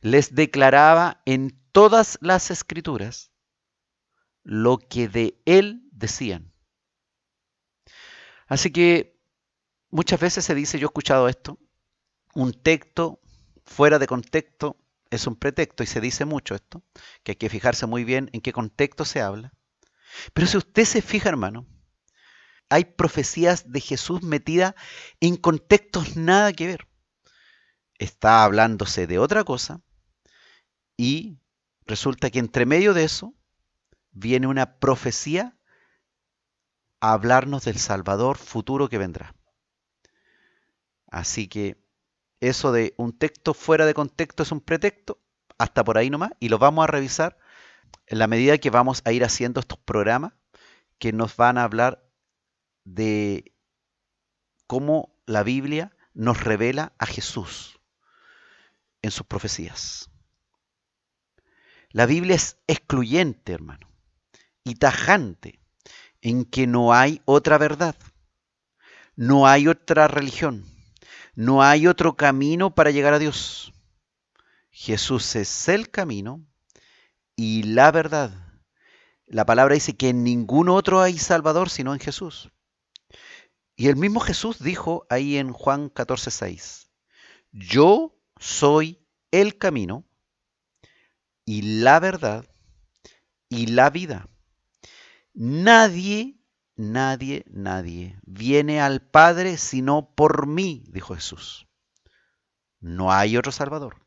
les declaraba en todas las Escrituras lo que de él decían. Así que muchas veces se dice, yo he escuchado esto, un texto fuera de contexto es un pretexto, y se dice mucho esto, que hay que fijarse muy bien en qué contexto se habla. Pero si usted se fija, hermano, hay profecías de Jesús metidas en contextos nada que ver. Está hablándose de otra cosa y resulta que entre medio de eso viene una profecía a hablarnos del Salvador futuro que vendrá. Así que eso de un texto fuera de contexto es un pretexto, hasta por ahí nomás, y lo vamos a revisar en la medida que vamos a ir haciendo estos programas que nos van a hablar de cómo la Biblia nos revela a Jesús en sus profecías. La Biblia es excluyente, hermano, y tajante en que no hay otra verdad, no hay otra religión, no hay otro camino para llegar a Dios. Jesús es el camino y la verdad. La palabra dice que en ningún otro hay Salvador sino en Jesús. Y el mismo Jesús dijo ahí en Juan 14:6, yo soy el camino y la verdad y la vida. Nadie viene al Padre sino por mí, dijo Jesús. No hay otro Salvador.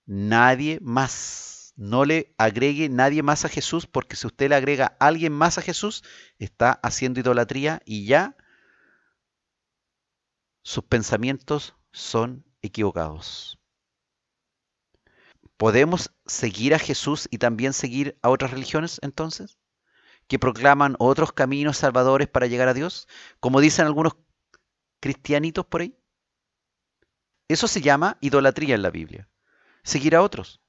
Nadie más. No le agregue nadie más a Jesús, porque si usted le agrega a alguien más a Jesús, está haciendo idolatría y ya sus pensamientos son equivocados. ¿Podemos seguir a Jesús y también seguir a otras religiones entonces? ¿Que proclaman otros caminos salvadores para llegar a Dios? Como dicen algunos cristianitos por ahí. Eso se llama idolatría en la Biblia. Seguir a otros.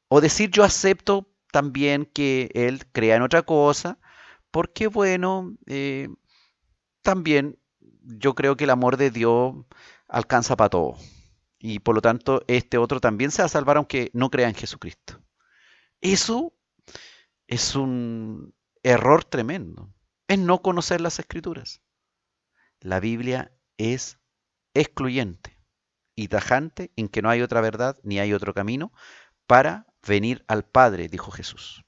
O decir yo acepto también que Él crea en otra cosa, porque bueno, también yo creo que el amor de Dios alcanza para todo. Y por lo tanto, este otro también se va a salvar aunque no crea en Jesucristo. Eso es un error tremendo. Es no conocer las Escrituras. La Biblia es excluyente y tajante en que no hay otra verdad ni hay otro camino para venir al Padre, dijo Jesús.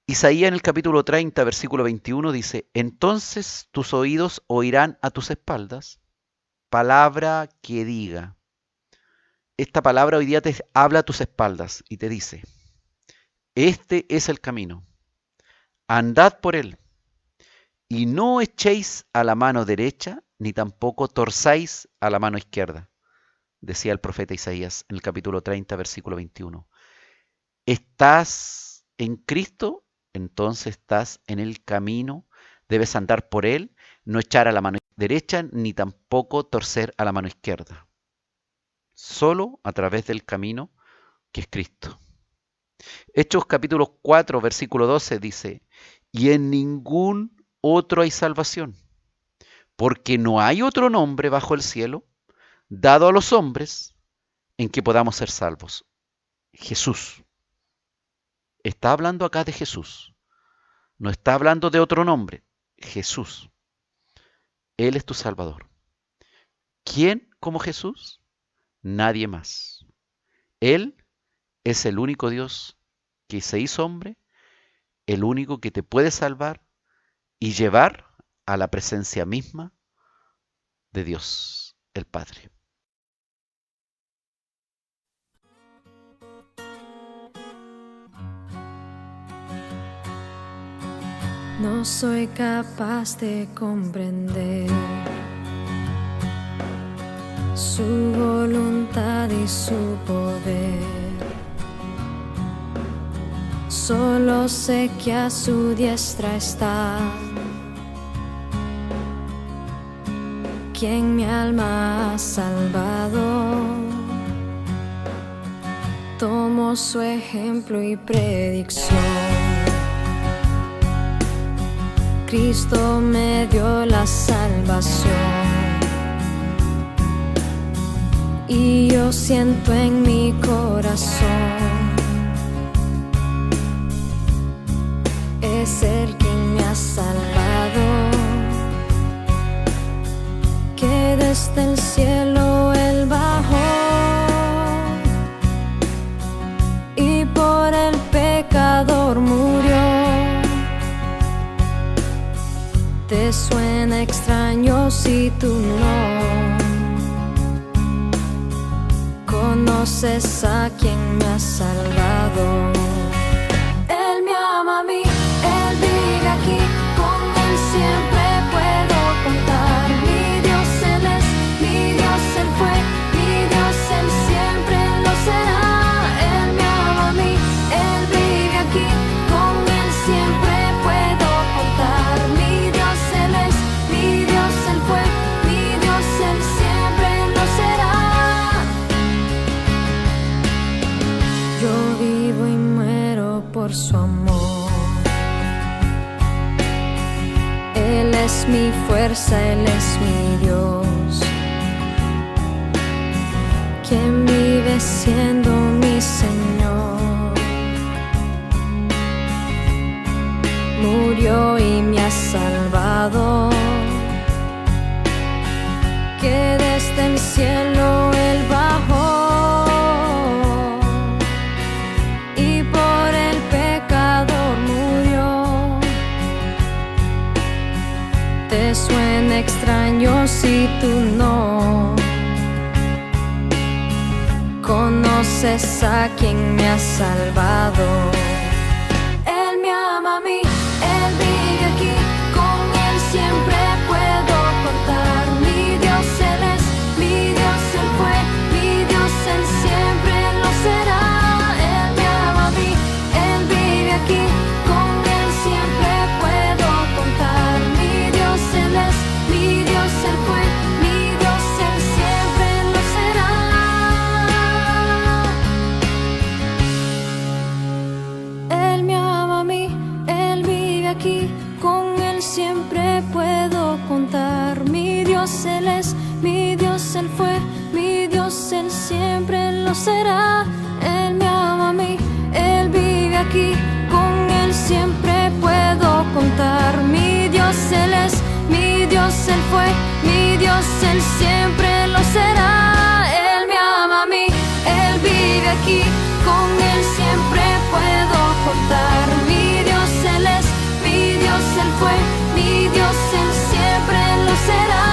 Isaías en el capítulo 30, versículo 21 dice: entonces tus oídos oirán a tus espaldas palabra que diga. Esta palabra hoy día te habla a tus espaldas y te dice: este es el camino, andad por él, y no echéis a la mano derecha, ni tampoco torzáis a la mano izquierda, decía el profeta Isaías en el capítulo 30, versículo 21. ¿Estás en Cristo? Entonces estás en el camino, debes andar por él, no echar a la mano derecha, ni tampoco torcer a la mano izquierda. Solo a través del camino que es Cristo. Hechos capítulo 4, versículo 12 dice: y en ningún otro hay salvación, porque no hay otro nombre bajo el cielo dado a los hombres en que podamos ser salvos. Jesús. Está hablando acá de Jesús. No está hablando de otro nombre. Jesús. Él es tu Salvador. ¿Quién como Jesús? Nadie más. Él es el único Dios que se hizo hombre, el único que te puede salvar y llevar a la presencia misma de Dios, el Padre. No soy capaz de comprender su voluntad y su poder. Solo sé que a su diestra está quien mi alma ha salvado. Tomo su ejemplo y predicción. Cristo me dio la salvación y yo siento en mi corazón es el que me ha salvado, que desde el cielo Él bajó y por el pecador murió. Te suena extraño si tú no conoces a quien me ha salvado. Él me ama a mí, Él vive aquí, con Él siempre puedo contar. Mi Dios Él es, mi Dios Él fue, mi Dios Él siempre lo será. Él me ama a mí, Él vive aquí, con Él siempre puedo contar. Mi Dios Él es, mi Dios Él fue, mi Dios Él siempre lo será. Yo vivo y muero por su amor. Él es mi fuerza, Él es mi Dios, quien vive siendo mi Señor. Murió y me ha salvado, que desde el cielo Él bajó y por el pecado años y tú no conoces a quien me ha salvado. Él me ama a mí, Él vive aquí, con Él siempre puedo contar. Mi Dios Él es, mi Dios Él fue, mi Dios Él siempre lo será. Él me ama a mí, Él vive aquí, con Él siempre puedo contar. Mi Dios Él es, mi Dios Él fue, mi Dios Él siempre lo será. Él me ama a mí, Él vive aquí, con Él siempre puedo contar. Mi Dios Él es, mi Dios Él fue, mi Dios Él siempre lo será. Él me ama a mí, Él vive aquí, con Él siempre puedo contar. Mi Dios Él es, mi Dios Él fue, mi Dios Él siempre lo será. Él me ama a mí, Él vive aquí, con Él siempre puedo contar. Mi Dios Él es, mi Dios Él fue, mi Dios Él siempre lo será.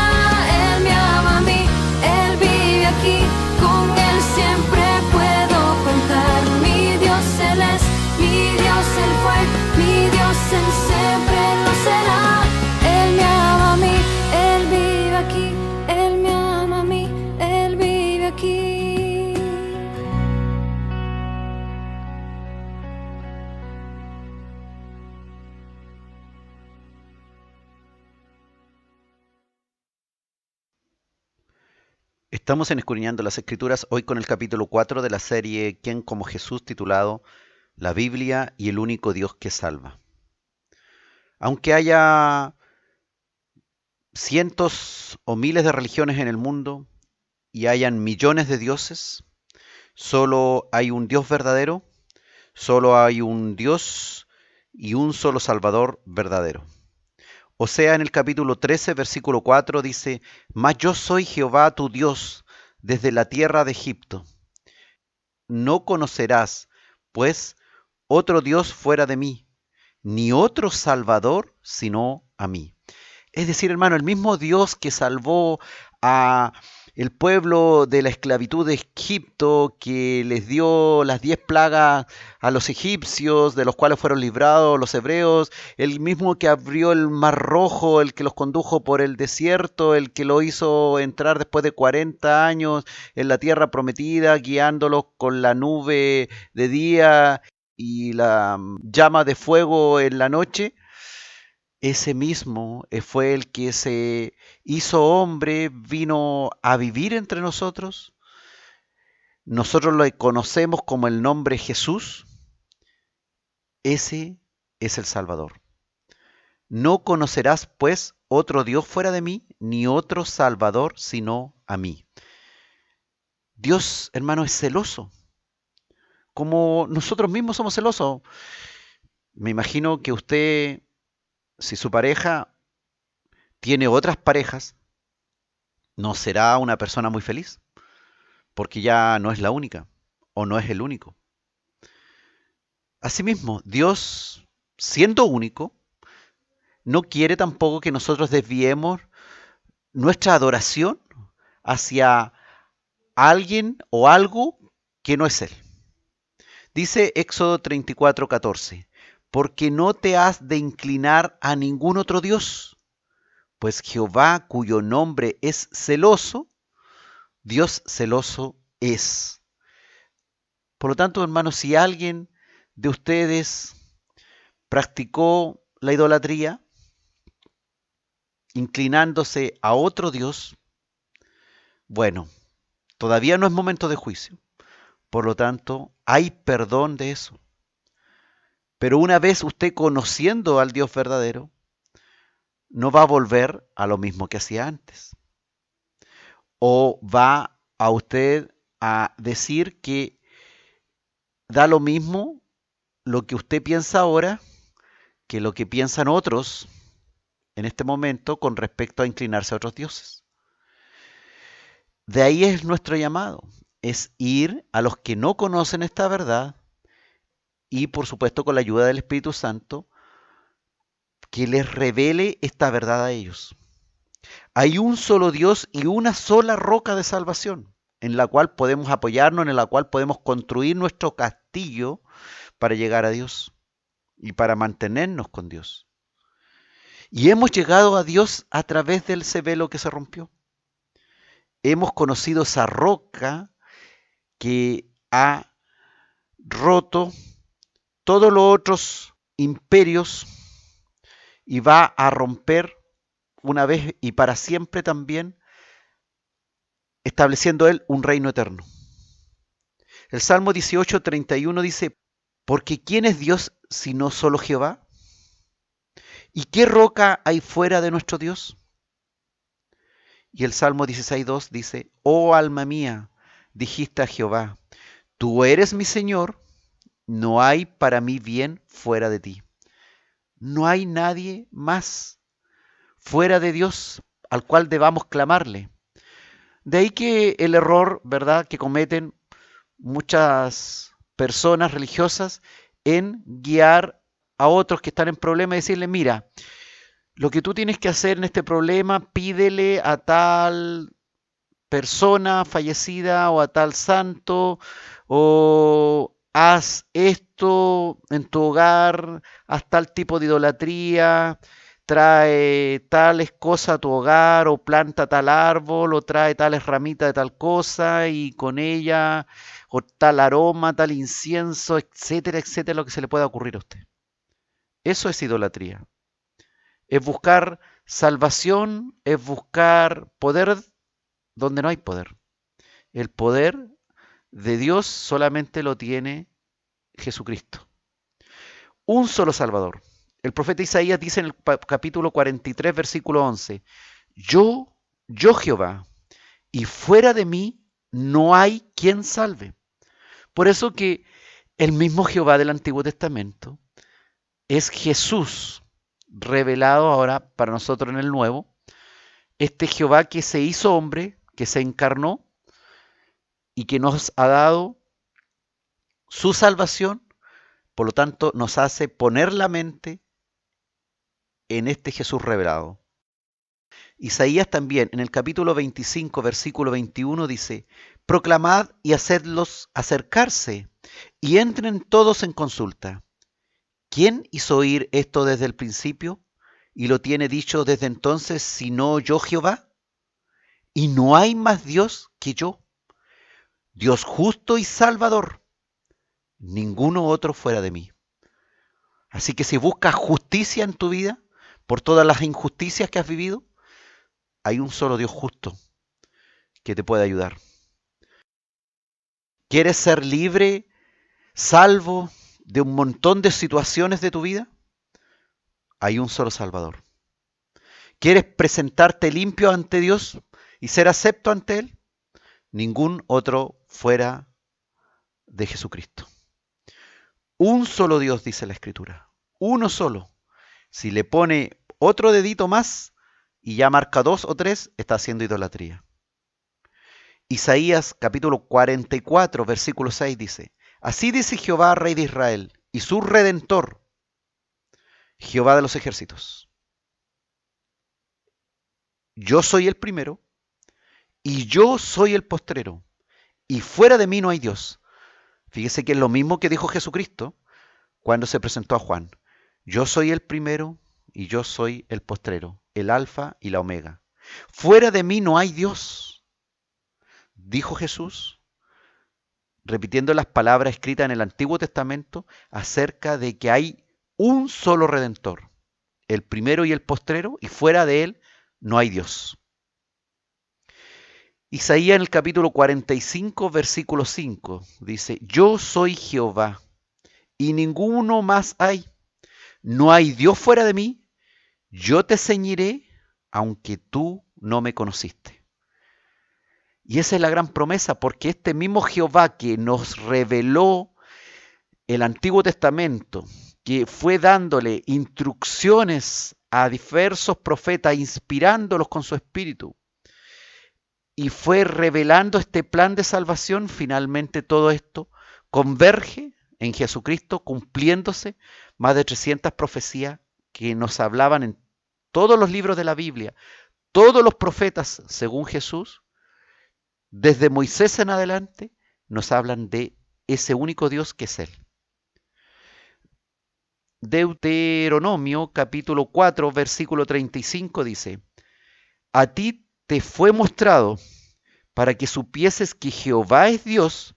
Él me ama a mí, Él vive aquí, con Él siempre puedo contar. Mi Dios Él es, mi Dios Él fue, mi Dios Él siempre lo será. Él me ama a mí, Él vive aquí, Él me ama a mí, Él vive aquí. Estamos en Escudriñando las Escrituras, hoy con el capítulo 4 de la serie ¿Quién como Jesús?, titulado La Biblia y el único Dios que salva. Aunque haya cientos o miles de religiones en el mundo y hayan millones de dioses, solo hay un Dios verdadero, solo hay un Dios y un solo Salvador verdadero. Osea en el capítulo 13, versículo 4 dice: Mas yo soy Jehová tu Dios desde la tierra de Egipto. No conocerás, pues, otro Dios fuera de mí, ni otro Salvador sino a mí. Es decir, hermano, el mismo Dios que salvó a el pueblo de la esclavitud de Egipto, que les dio las 10 plagas a los egipcios, de los cuales fueron librados los hebreos, el mismo que abrió el Mar Rojo, el que los condujo por el desierto, el que lo hizo entrar después de 40 años en la tierra prometida, guiándolos con la nube de día y la llama de fuego en la noche. Ese mismo fue el que se hizo hombre, vino a vivir entre nosotros. Nosotros lo conocemos como el nombre Jesús. Ese es el Salvador. No conocerás, pues, otro Dios fuera de mí, ni otro Salvador sino a mí. Dios, hermano, es celoso, como nosotros mismos somos celosos. Me imagino que usted, si su pareja tiene otras parejas, no será una persona muy feliz, porque ya no es la única o no es el único. Asimismo, Dios, siendo único, no quiere tampoco que nosotros desviemos nuestra adoración hacia alguien o algo que no es Él. Dice Éxodo 34:14, porque no te has de inclinar a ningún otro Dios, pues Jehová, cuyo nombre es celoso, Dios celoso es. Por lo tanto, hermanos, si alguien de ustedes practicó la idolatría, inclinándose a otro Dios, bueno, todavía no es momento de juicio. Por lo tanto, hay perdón de eso. Pero una vez usted conociendo al Dios verdadero, no va a volver a lo mismo que hacía antes. O va a usted a decir que da lo mismo lo que usted piensa ahora que lo que piensan otros en este momento con respecto a inclinarse a otros dioses. De ahí es nuestro llamado, es ir a los que no conocen esta verdad y, por supuesto, con la ayuda del Espíritu Santo, que les revele esta verdad a ellos. Hay un solo Dios y una sola roca de salvación, en la cual podemos apoyarnos, en la cual podemos construir nuestro castillo para llegar a Dios y para mantenernos con Dios. Y hemos llegado a Dios a través del ese velo que se rompió. Hemos conocido esa roca que ha roto todos los otros imperios y va a romper una vez y para siempre también, estableciendo Él un reino eterno. El Salmo 18:31 dice, porque ¿quién es Dios sino solo Jehová? ¿Y qué roca hay fuera de nuestro Dios? Y el Salmo 16:2 dice, oh alma mía, dijiste a Jehová, tú eres mi Señor, no hay para mí bien fuera de ti. No hay nadie más fuera de Dios al cual debamos clamarle. De ahí que el error, ¿verdad?, que cometen muchas personas religiosas en guiar a otros que están en problema y decirle, mira, lo que tú tienes que hacer en este problema, pídele a tal persona fallecida o a tal santo, o haz esto en tu hogar, haz tal tipo de idolatría, trae tales cosas a tu hogar, o planta tal árbol, o trae tales ramitas de tal cosa, y con ella, o tal aroma, tal incienso, etcétera, etcétera, lo que se le pueda ocurrir a usted. Eso es idolatría. Es buscar salvación, es buscar poder donde no hay poder. El poder de Dios solamente lo tiene Jesucristo. Un solo Salvador. El profeta Isaías dice en el capítulo 43, versículo 11, yo Jehová, y fuera de mí no hay quien salve. Por eso que el mismo Jehová del Antiguo Testamento es Jesús, revelado ahora para nosotros en el Nuevo, este Jehová que se hizo hombre, que se encarnó y que nos ha dado su salvación, por lo tanto nos hace poner la mente en este Jesús revelado. Isaías también en el capítulo 25, versículo 21 dice, proclamad y hacedlos acercarse y entren todos en consulta. ¿Quién hizo oír esto desde el principio y lo tiene dicho desde entonces, sino yo Jehová? Y no hay más Dios que yo, Dios justo y salvador, ninguno otro fuera de mí. Así que si buscas justicia en tu vida, por todas las injusticias que has vivido, hay un solo Dios justo que te puede ayudar. ¿Quieres ser libre, salvo de un montón de situaciones de tu vida? Hay un solo Salvador. ¿Quieres presentarte limpio ante Dios y ser acepto ante Él? Ningún otro fuera de Jesucristo. Un solo Dios, dice la Escritura. Uno solo. Si le pone otro dedito más y ya marca 2 o 3, está haciendo idolatría. Isaías capítulo 44, versículo 6 dice, así dice Jehová, Rey de Israel, y su Redentor, Jehová de los ejércitos. Yo soy el primero, y yo soy el postrero, y fuera de mí no hay Dios. Fíjese que es lo mismo que dijo Jesucristo cuando se presentó a Juan. Yo soy el primero y yo soy el postrero, el alfa y la omega. Fuera de mí no hay Dios, dijo Jesús, repitiendo las palabras escritas en el Antiguo Testamento acerca de que hay un solo Redentor, el primero y el postrero, y fuera de él no hay Dios. Isaías en el capítulo 45, versículo 5, dice, yo soy Jehová, y ninguno más hay. No hay Dios fuera de mí, yo te ceñiré, aunque tú no me conociste. Y esa es la gran promesa, porque este mismo Jehová que nos reveló el Antiguo Testamento, que fue dándole instrucciones a diversos profetas, inspirándolos con su espíritu, y fue revelando este plan de salvación, finalmente todo esto converge en Jesucristo, cumpliéndose más de 300 profecías que nos hablaban en todos los libros de la Biblia, Todos los profetas, según Jesús, desde Moisés en adelante, nos hablan de ese único Dios que es Él. Deuteronomio capítulo 4, versículo 35 dice: a ti te fue mostrado para que supieses que Jehová es Dios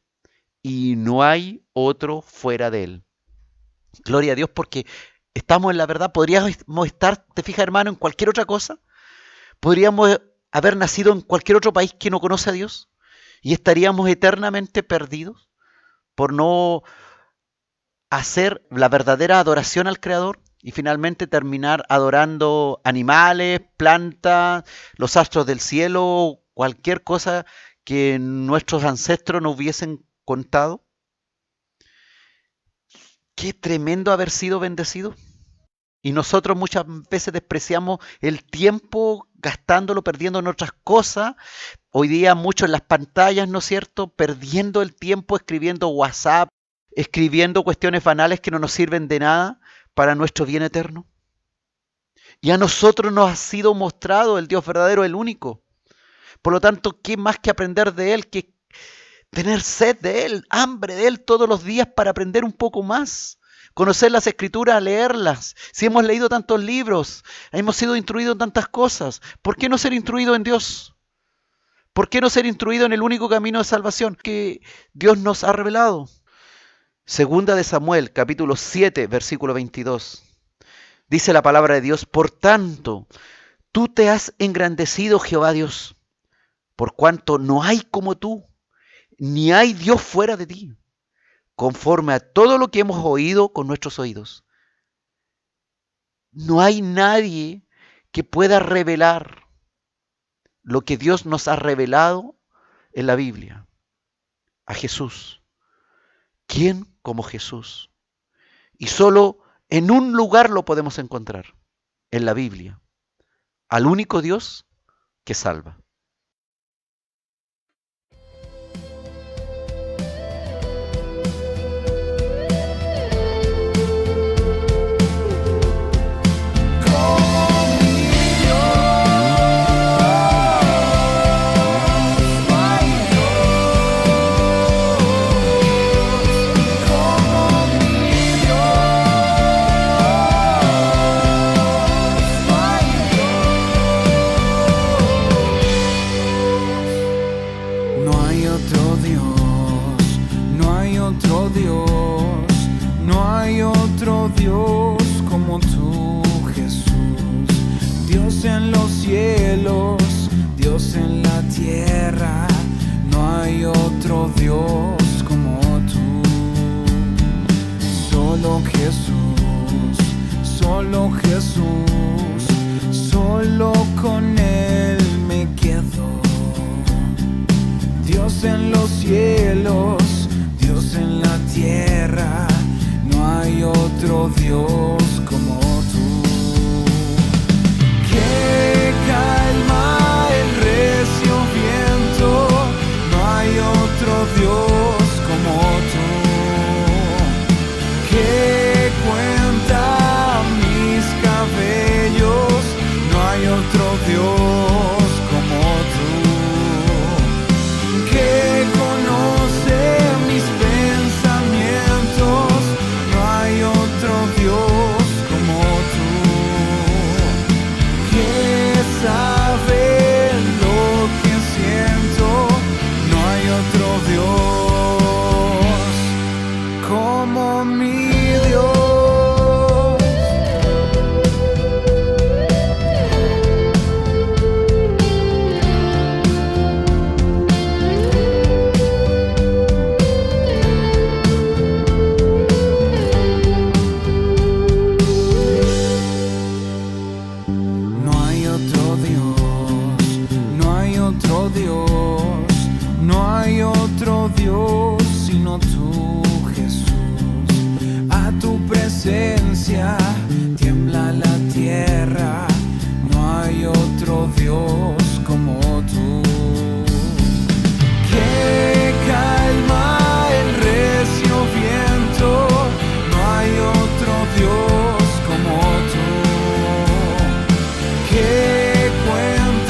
y no hay otro fuera de Él. Gloria a Dios, porque estamos en la verdad. Podríamos estar, te fijas hermano, en cualquier otra cosa. Podríamos haber nacido en cualquier otro país que no conoce a Dios y estaríamos eternamente perdidos por no hacer la verdadera adoración al Creador y finalmente terminar adorando animales, plantas, los astros del cielo, cualquier cosa que nuestros ancestros nos hubiesen contado. Qué tremendo haber sido bendecido. Y nosotros muchas veces despreciamos el tiempo gastándolo, perdiendo en otras cosas. Hoy día mucho en las pantallas, ¿no es cierto? Perdiendo el tiempo escribiendo WhatsApp, escribiendo cuestiones banales que no nos sirven de nada para nuestro bien eterno. Y a nosotros nos ha sido mostrado el Dios verdadero, el único. Por lo tanto, ¿qué más que aprender de Él? Que tener sed de Él, hambre de Él todos los días para aprender un poco más. Conocer las Escrituras, leerlas. Si hemos leído tantos libros, hemos sido instruidos en tantas cosas, ¿por qué no ser instruido en Dios? ¿Por qué no ser instruido en el único camino de salvación que Dios nos ha revelado? Segunda de Samuel, capítulo 7, versículo 22. Dice la palabra de Dios: por tanto, tú te has engrandecido, Jehová Dios, por cuanto no hay como tú, ni hay Dios fuera de ti, conforme a todo lo que hemos oído con nuestros oídos. No hay nadie que pueda revelar lo que Dios nos ha revelado en la Biblia. A Jesús. ¿Quién como Jesús? Y solo en un lugar lo podemos encontrar, en la Biblia. Al único Dios que salva. Solo Jesús, solo con Él me quedo. Dios en los cielos, Dios en la tierra, no hay otro Dios como tú. Que calma el recio viento, no hay otro Dios como tú. Que cuenta mis cabellos, no hay otro Dios como tú. Que conoce mis pensamientos, no hay otro Dios como tú. Que sabe lo que siento, no hay otro Dios como mi Dios. No hay otro Dios, no hay otro Dios, no hay otro Dios sino tú, Jesús. A tu presencia tiembla la tierra, no hay otro Dios como tú. Que calma el recio viento, no hay otro Dios como tú. Que cuenta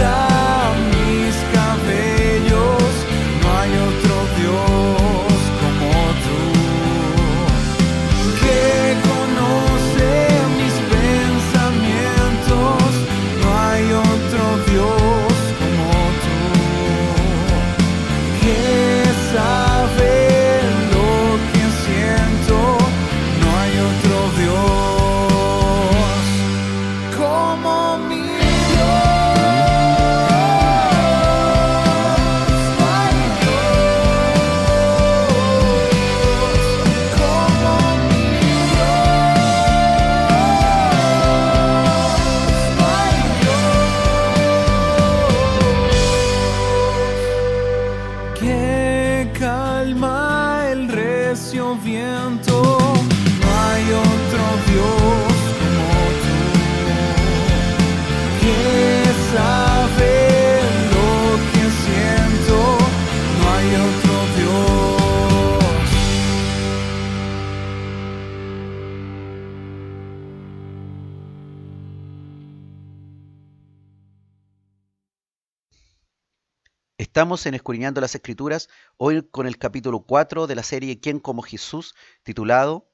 Estamos en Escudriñando las Escrituras, hoy con el capítulo 4 de la serie ¿Quién como Jesús?, titulado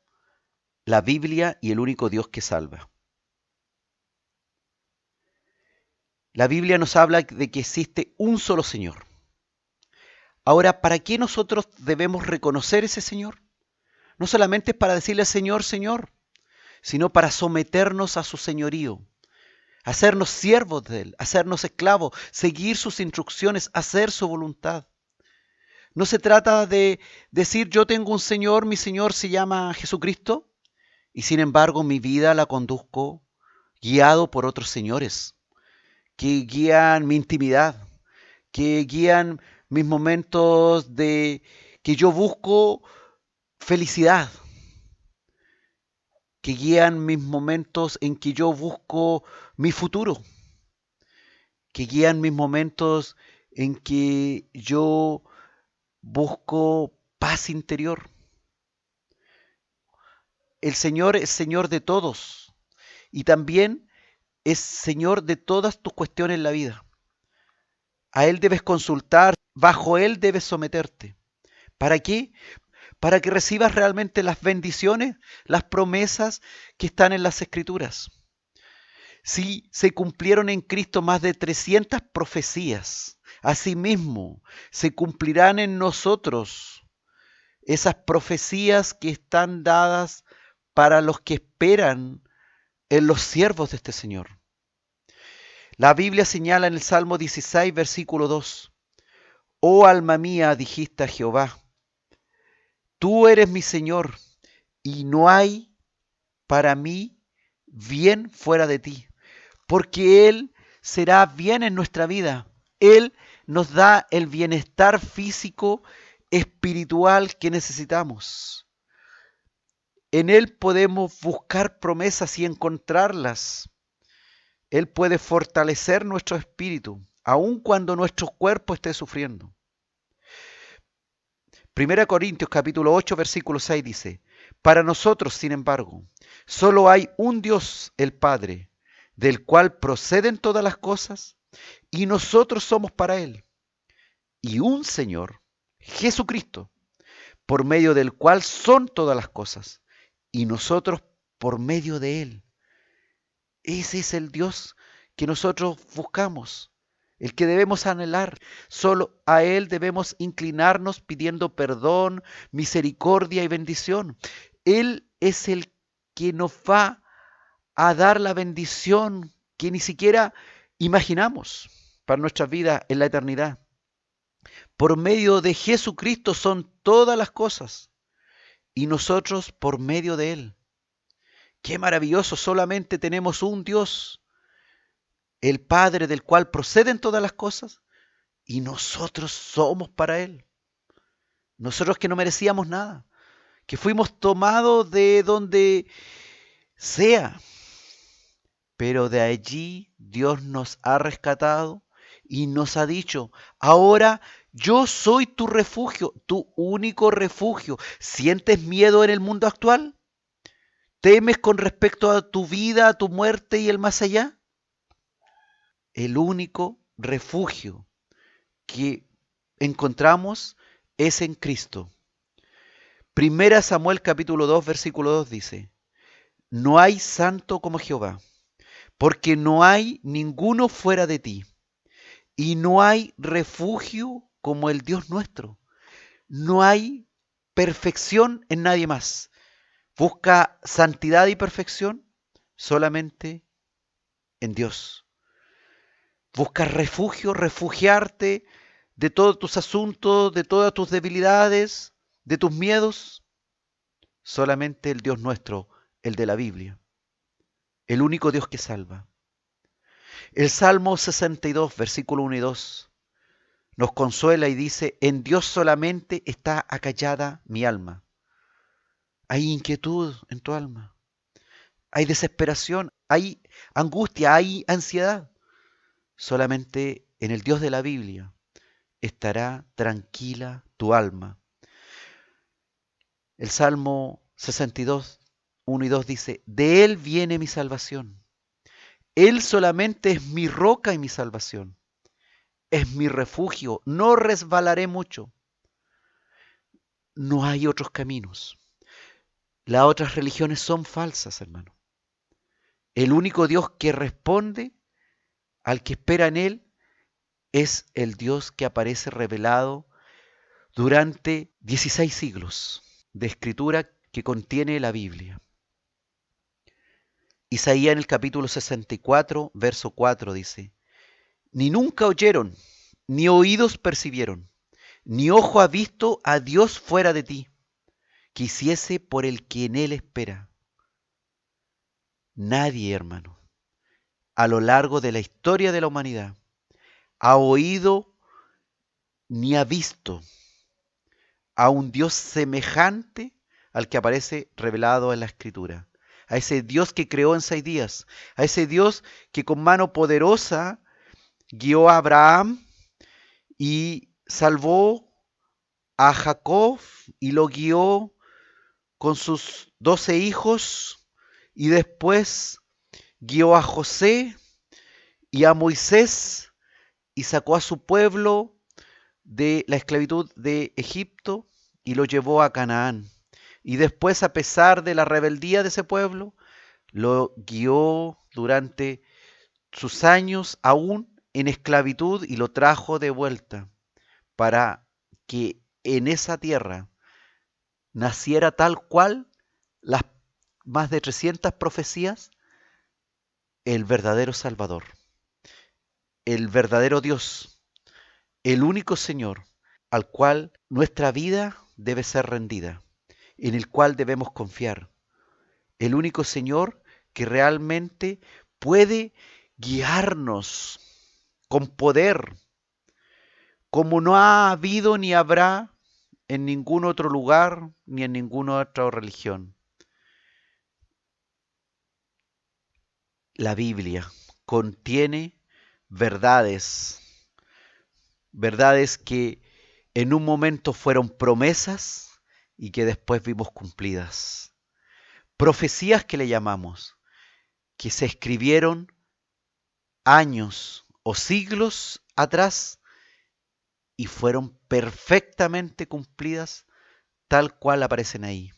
La Biblia y el único Dios que salva. La Biblia nos habla de que existe un solo Señor. Ahora, ¿para qué nosotros debemos reconocer ese Señor? No solamente es para decirle Señor, Señor, sino para someternos a su señorío, hacernos siervos de Él, hacernos esclavos, seguir sus instrucciones, hacer su voluntad. No se trata de decir yo tengo un Señor, mi Señor se llama Jesucristo, y sin embargo mi vida la conduzco guiado por otros señores, que guían mi intimidad, que guían mis momentos de que yo busco felicidad, que guían mis momentos en que yo busco mi futuro, que guían mis momentos en que yo busco paz interior. El Señor es Señor de todos y también es Señor de todas tus cuestiones en la vida. A Él debes consultar, bajo Él debes someterte. ¿Para qué? Para que recibas realmente las bendiciones, las promesas que están en las Escrituras. Sí, se cumplieron en Cristo más de 300 profecías. Asimismo, se cumplirán en nosotros esas profecías que están dadas para los que esperan en los siervos de este Señor. La Biblia señala en el Salmo 16, versículo 2, Oh alma mía, dijiste a Jehová, tú eres mi Señor, y no hay para mí bien fuera de ti, porque Él será bien en nuestra vida. Él nos da el bienestar físico, espiritual que necesitamos. En Él podemos buscar promesas y encontrarlas. Él puede fortalecer nuestro espíritu, aun cuando nuestro cuerpo esté sufriendo. 1 Corintios capítulo 8, versículo 6 dice, Para nosotros, sin embargo, solo hay un Dios, el Padre, del cual proceden todas las cosas, y nosotros somos para Él, y un Señor, Jesucristo, por medio del cual son todas las cosas, y nosotros por medio de Él. Ese es el Dios que nosotros buscamos, el que debemos anhelar. Solo a Él debemos inclinarnos pidiendo perdón, misericordia y bendición. Él es el que nos va a dar la bendición que ni siquiera imaginamos para nuestras vidas en la eternidad. Por medio de Jesucristo son todas las cosas y nosotros por medio de Él. ¡Qué maravilloso! Solamente tenemos un Dios, el Padre del cual proceden todas las cosas y nosotros somos para Él. Nosotros que no merecíamos nada, que fuimos tomados de donde sea, pero de allí Dios nos ha rescatado y nos ha dicho, ahora yo soy tu refugio, tu único refugio. ¿Sientes miedo en el mundo actual? ¿Temes con respecto a tu vida, a tu muerte y el más allá? El único refugio que encontramos es en Cristo. 1 Samuel capítulo 2, versículo 2 dice, No hay santo como Jehová, porque no hay ninguno fuera de ti, y no hay refugio como el Dios nuestro. No hay perfección en nadie más. Busca santidad y perfección solamente en Dios. Busca refugio, refugiarte de todos tus asuntos, de todas tus debilidades, de tus miedos. Solamente el Dios nuestro, el de la Biblia. El único Dios que salva. El Salmo 62, versículo 1 y 2, nos consuela y dice, en Dios solamente está acallada mi alma. Hay inquietud en tu alma, hay desesperación, hay angustia, hay ansiedad. Solamente en el Dios de la Biblia estará tranquila tu alma. El Salmo 62, 1 y 2 dice, de Él viene mi salvación. Él solamente es mi roca y mi salvación. es mi refugio, no resbalaré mucho. No hay otros caminos. Las otras religiones son falsas, hermano. El único Dios que responde al que espera en Él es el Dios que aparece revelado durante 16 siglos de escritura que contiene la Biblia. Isaías en el capítulo 64, verso 4 dice: ni nunca oyeron, ni oídos percibieron, ni ojo ha visto a Dios fuera de ti, que hiciese por el que en Él espera. Nadie, hermano, a lo largo de la historia de la humanidad, ha oído ni ha visto a un Dios semejante al que aparece revelado en la Escritura. A ese Dios que creó en 6 días, a ese Dios que con mano poderosa guió a Abraham y salvó a Jacob y lo guió con sus 12 hijos y después guió a José y a Moisés y sacó a su pueblo de la esclavitud de Egipto y lo llevó a Canaán. Y después, a pesar de la rebeldía de ese pueblo, lo guió durante sus años aún en esclavitud y lo trajo de vuelta para que en esa tierra naciera tal cual las más de 300 profecías, el verdadero Salvador, el verdadero Dios, el único Señor al cual nuestra vida debe ser rendida, en el cual debemos confiar, el único Señor que realmente puede guiarnos con poder, como no ha habido ni habrá en ningún otro lugar ni en ninguna otra religión. La Biblia contiene verdades que en un momento fueron promesas y que después vimos cumplidas. Profecías que le llamamos, que se escribieron años o siglos atrás y fueron perfectamente cumplidas tal cual aparecen ahí.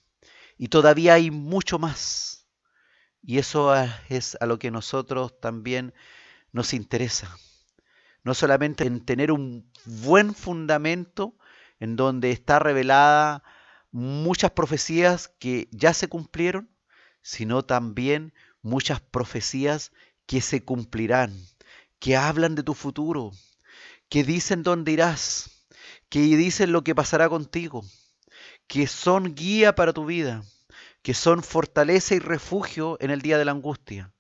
Y todavía hay mucho más. Y eso es a lo que nosotros también nos interesa. No solamente en tener un buen fundamento en donde está revelada muchas profecías que ya se cumplieron, sino también muchas profecías que se cumplirán, que hablan de tu futuro, que dicen dónde irás, que dicen lo que pasará contigo, que son guía para tu vida, que son fortaleza y refugio en el día de la angustia,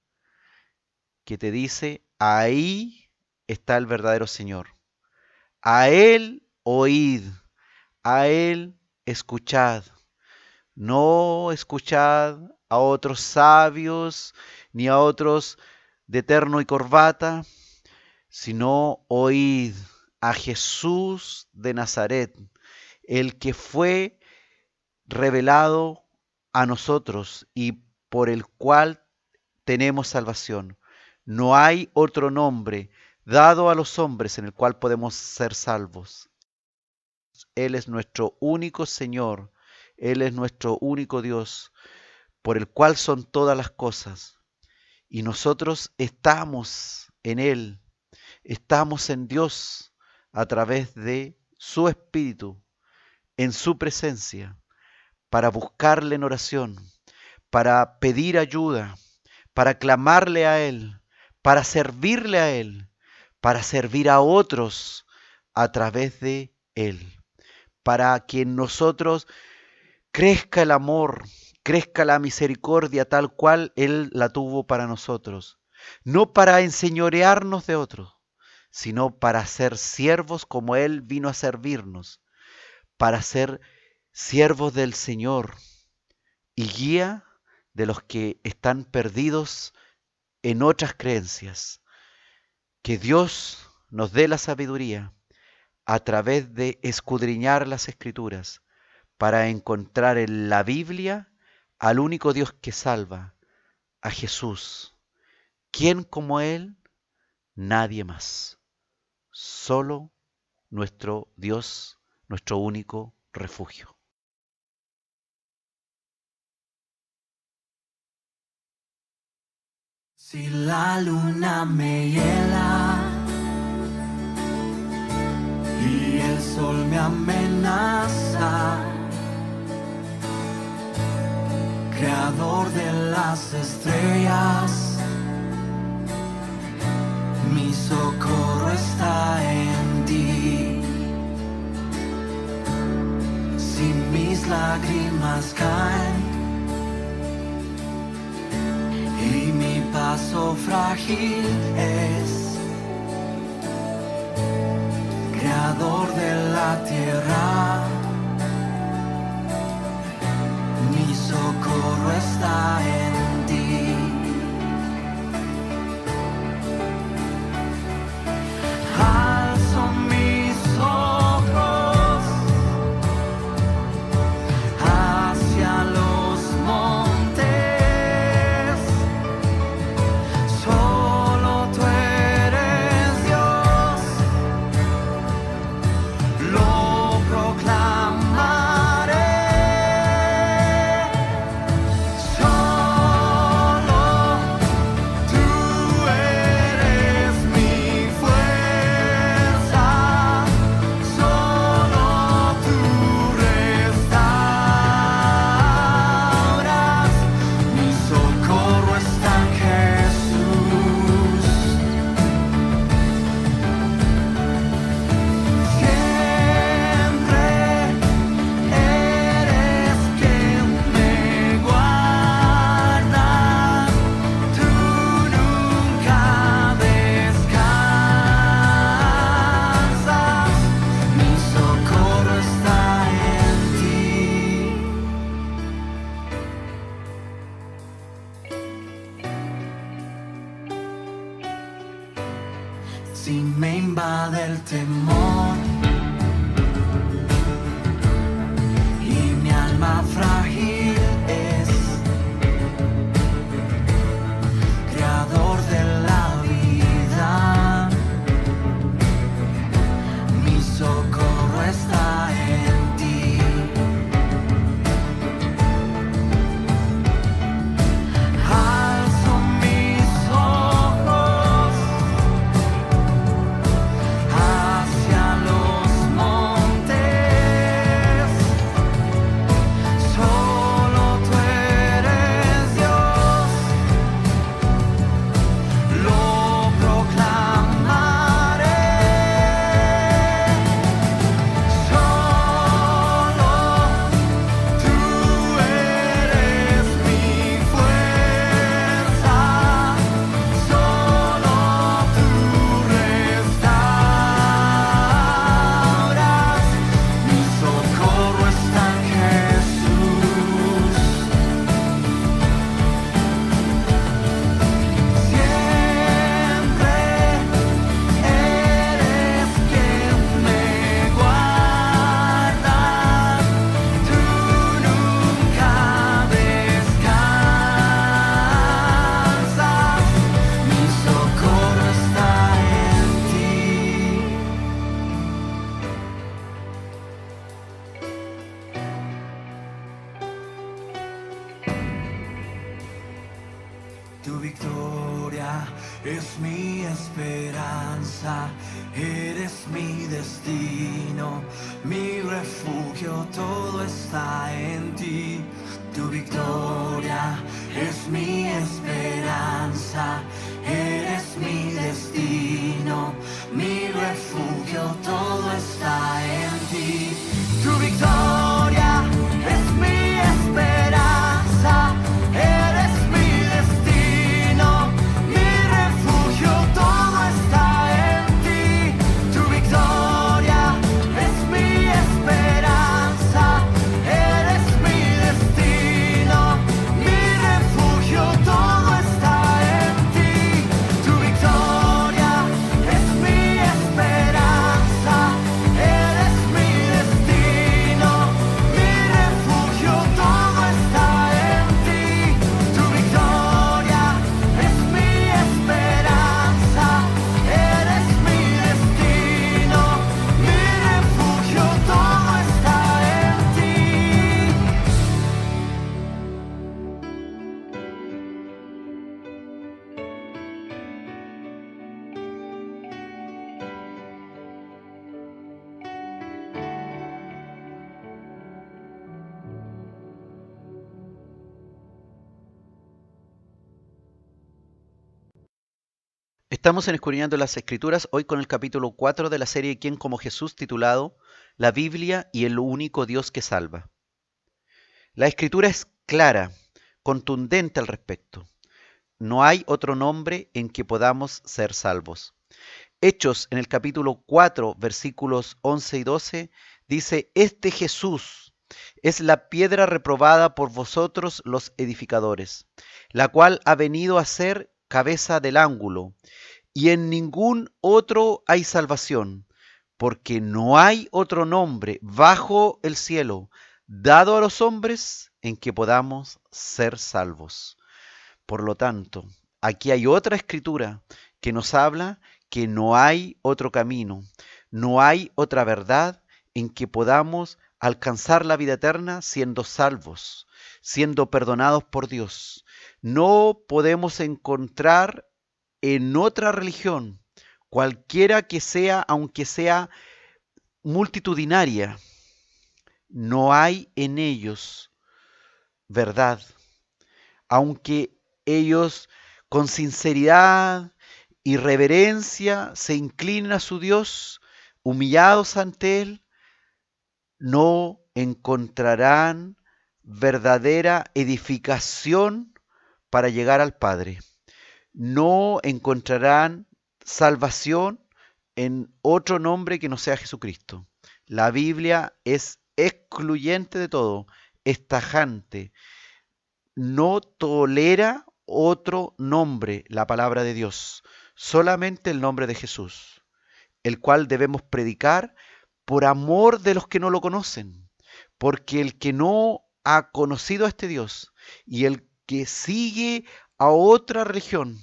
que te dice, ahí está el verdadero Señor. A Él oíd, a Él escuchad. No escuchad a otros sabios, ni a otros de terno y corbata, sino oíd a Jesús de Nazaret, el que fue revelado a nosotros y por el cual tenemos salvación. No hay otro nombre dado a los hombres en el cual podemos ser salvos. Él es nuestro único Señor, Él es nuestro único Dios, por el cual son todas las cosas. Y nosotros estamos en Él, estamos en Dios a través de su Espíritu, en su presencia, para buscarle en oración, para pedir ayuda, para clamarle a Él, para servirle a Él, para servir a otros a través de Él, para que en nosotros crezca el amor, crezca la misericordia tal cual Él la tuvo para nosotros, no para enseñorearnos de otros, sino para ser siervos como Él vino a servirnos, para ser siervos del Señor y guía de los que están perdidos en otras creencias. Que Dios nos dé la sabiduría a través de escudriñar las Escrituras para encontrar en la Biblia al único Dios que salva, a Jesús. ¿Quién como Él? Nadie más. solo nuestro Dios, nuestro único refugio. Si la luna me hiela y el sol me amenaza, creador de las estrellas, mi socorro está en ti. Si mis lágrimas caen y mi paso frágil es, creador de la tierra, mi socorro está en ti. Alzo mis ojos hacia los montes. Solo tú eres Dios, lo proclamaré. Solo tú eres mi fuerza, solo tú restauras, mi socorro está en Jesús. Siempre eres quien me guarda, tú nunca descansas, mi socorro está en ti. Si me invade el temor y mi alma frágil es, creador de la vida, mi socorro está en ti. Alzo mis ojos hacia los montes. Solo tú eres Dios, lo proclamaré. Solo tú eres mi fuerza, solo tú restauras, mi socorro está en Jesús. Siempre eres quien me guarda, tú nunca descansas, mi socorro está en ti. Tu victoria es mi esperanza, eres mi destino, mi refugio, todo está en ti. Tu victoria es mi esperanza, eres mi destino, mi refugio, todo está en ti. Tu victoria es mi esperanza, eres mi destino, mi refugio, todo está en ti. Tu victoria es mi esperanza, eres mi destino, mi refugio. Estamos en Escudriñando las Escrituras, hoy con el capítulo 4 de la serie ¿Quién como Jesús?, titulado La Biblia y el único Dios que salva. La Escritura es clara, contundente al respecto. No hay otro nombre en que podamos ser salvos. Hechos, en el capítulo 4, versículos 11 y 12, dice: Este Jesús es la piedra reprobada por vosotros los edificadores, la cual ha venido a ser cabeza del ángulo, y en ningún otro hay salvación, porque no hay otro nombre bajo el cielo dado a los hombres en que podamos ser salvos. Por lo tanto, aquí hay otra escritura que nos habla que no hay otro camino, no hay otra verdad en que podamos alcanzar la vida eterna siendo salvos, siendo perdonados por Dios. No podemos encontrar en otra religión, cualquiera que sea, aunque sea multitudinaria, no hay en ellos verdad, aunque ellos con sinceridad y reverencia se inclinen a su Dios, humillados ante Él, no encontrarán verdadera edificación para llegar al Padre. No encontrarán salvación en otro nombre que no sea Jesucristo. La Biblia es excluyente de todo, es tajante. No tolera otro nombre, la palabra de Dios, solamente el nombre de Jesús, el cual debemos predicar por amor de los que no lo conocen, porque el que no ha conocido a este Dios y el que sigue a otra religión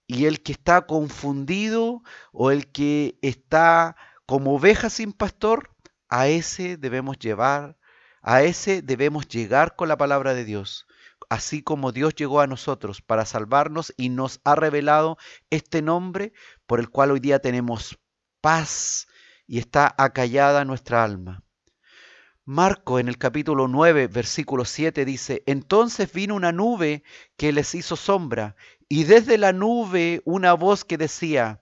y el que está confundido o el que está como oveja sin pastor, a ese debemos llevar, a ese debemos llegar con la palabra de Dios. Así como Dios llegó a nosotros para salvarnos y nos ha revelado este nombre por el cual hoy día tenemos paz y está acallada nuestra alma. Marco en el capítulo 9, versículo 7 dice: Entonces vino una nube que les hizo sombra, y desde la nube una voz que decía: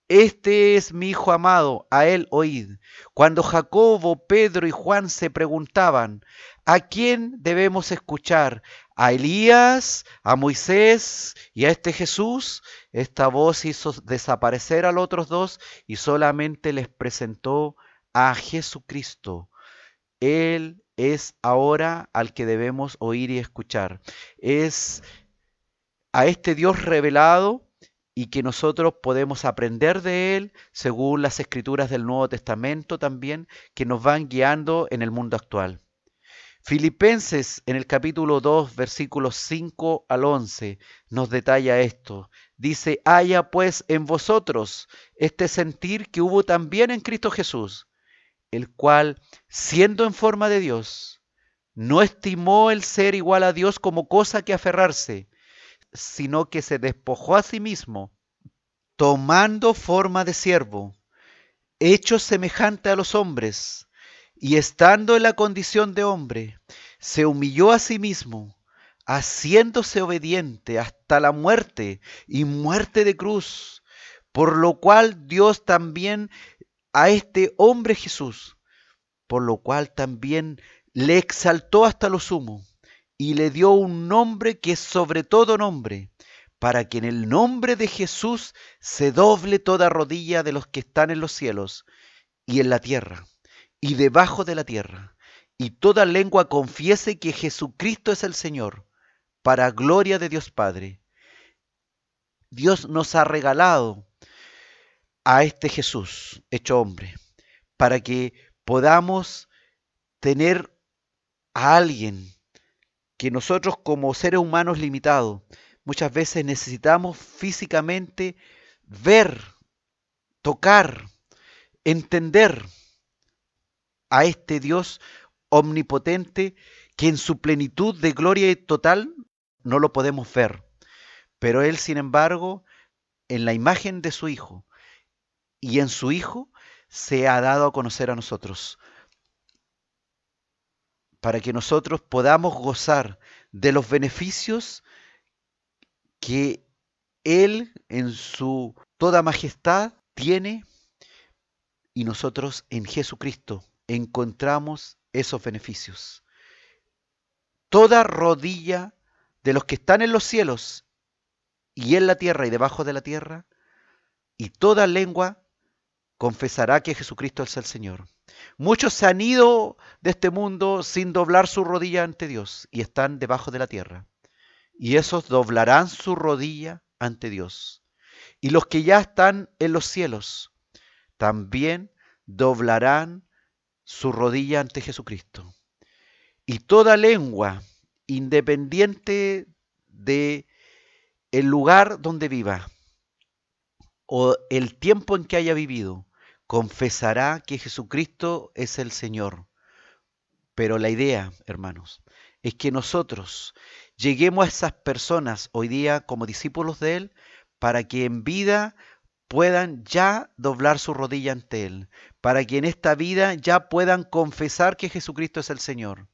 Este es mi Hijo amado, a él oíd. Cuando Jacobo, Pedro y Juan se preguntaban: ¿a quién debemos escuchar? ¿A Elías, a Moisés y a este Jesús? Esta voz hizo desaparecer a los otros dos y solamente les presentó a Jesucristo. Él es ahora al que debemos oír y escuchar. Es a este Dios revelado y que nosotros podemos aprender de Él según las escrituras del Nuevo Testamento también, que nos van guiando en el mundo actual. Filipenses en el capítulo 2, versículos 5 al 11, nos detalla esto. Dice: haya pues en vosotros este sentir que hubo también en Cristo Jesús, el cual, siendo en forma de Dios, no estimó el ser igual a Dios como cosa que aferrarse, sino que se despojó a sí mismo, tomando forma de siervo, hecho semejante a los hombres, y estando en la condición de hombre, se humilló a sí mismo, haciéndose obediente hasta la muerte y muerte de cruz, por lo cual Dios también a este hombre Jesús, por lo cual también le exaltó hasta lo sumo y le dio un nombre que es sobre todo nombre, para que en el nombre de Jesús se doble toda rodilla de los que están en los cielos y en la tierra y debajo de la tierra, y toda lengua confiese que Jesucristo es el Señor, para gloria de Dios Padre. Dios nos ha regalado a este Jesús hecho hombre, para que podamos tener a alguien que nosotros como seres humanos limitados muchas veces necesitamos físicamente ver, tocar, entender a este Dios omnipotente que en su plenitud de gloria total no lo podemos ver, pero Él, sin embargo, en la imagen de su Hijo y en su Hijo se ha dado a conocer a nosotros, para que nosotros podamos gozar de los beneficios que Él en su toda majestad tiene, y nosotros en Jesucristo encontramos esos beneficios. Toda rodilla de los que están en los cielos y en la tierra y debajo de la tierra, y toda lengua confesará que Jesucristo es el Señor. Muchos se han ido de este mundo sin doblar su rodilla ante Dios y están debajo de la tierra. Y esos doblarán su rodilla ante Dios. Y los que ya están en los cielos también doblarán su rodilla ante Jesucristo. Y toda lengua, independiente de el lugar donde viva o el tiempo en que haya vivido, confesará que Jesucristo es el Señor. Pero la idea, hermanos, es que nosotros lleguemos a esas personas hoy día como discípulos de Él para que en vida puedan ya doblar su rodilla ante Él, para que en esta vida ya puedan confesar que Jesucristo es el Señor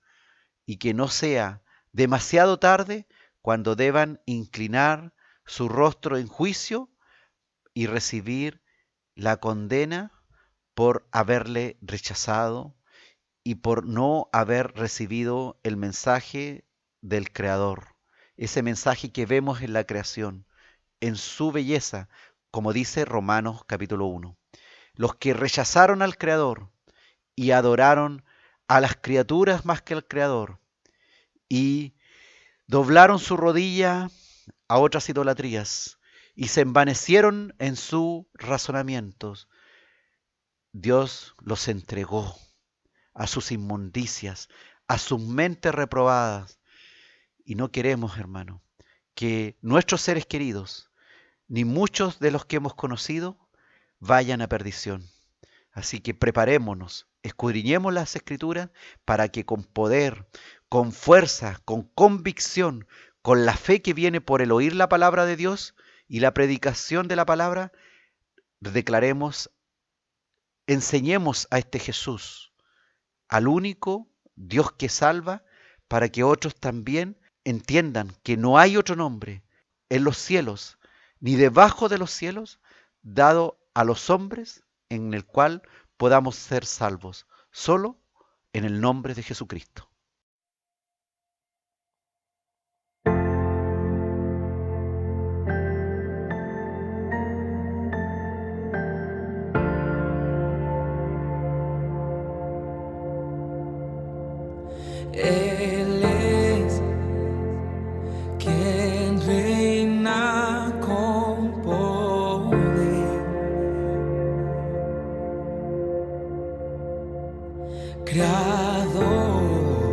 y que no sea demasiado tarde cuando deban inclinar su rostro en juicio y recibir la condena por haberle rechazado y por no haber recibido el mensaje del Creador, ese mensaje que vemos en la creación, en su belleza, como dice Romanos capítulo 1. Los que rechazaron al Creador y adoraron a las criaturas más que al Creador y doblaron su rodilla a otras idolatrías y se envanecieron en sus razonamientos, Dios los entregó a sus inmundicias, a sus mentes reprobadas. Y no queremos, hermano, que nuestros seres queridos, ni muchos de los que hemos conocido, vayan a perdición. Así que preparémonos, escudriñemos las Escrituras para que con poder, con fuerza, con convicción, con la fe que viene por el oír la palabra de Dios y la predicación de la palabra, declaremos, enseñemos a este Jesús, al único Dios que salva, para que otros también entiendan que no hay otro nombre en los cielos ni debajo de los cielos dado a los hombres en el cual podamos ser salvos, solo en el nombre de Jesucristo. Él es quien reina con poder, Creador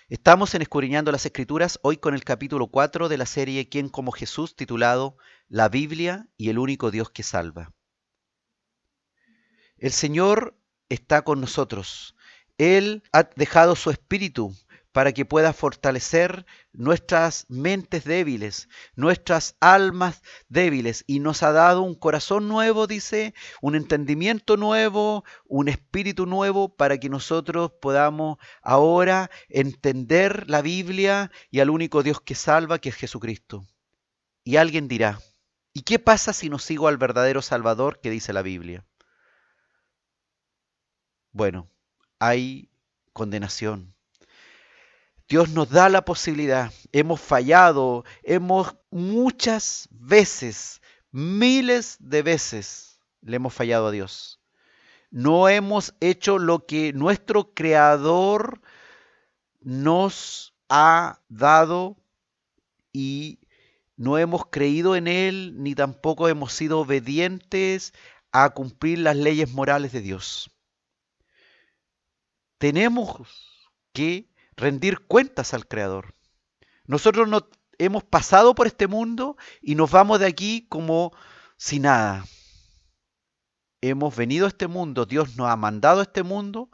Estamos en Escudriñando las Escrituras, hoy con el capítulo 4 de la serie ¿Quién como Jesús?, titulado La Biblia y el único Dios que salva. El Señor está con nosotros. Él ha dejado su espíritu para que pueda fortalecer nuestras mentes débiles, nuestras almas débiles, y nos ha dado un corazón nuevo, dice, un entendimiento nuevo, un espíritu nuevo, para que nosotros podamos ahora entender la Biblia y al único Dios que salva, que es Jesucristo. Y alguien dirá, ¿y qué pasa si no sigo al verdadero Salvador que dice la Biblia? Bueno, hay condenación. Dios nos da la posibilidad. Hemos fallado, muchas veces, miles de veces, le hemos fallado a Dios. No hemos hecho lo que nuestro Creador nos ha dado y no hemos creído en Él, ni tampoco hemos sido obedientes a cumplir las leyes morales de Dios. Tenemos que rendir cuentas al Creador. Nosotros no hemos pasado por este mundo y nos vamos de aquí como si nada. Hemos venido a este mundo, Dios nos ha mandado a este mundo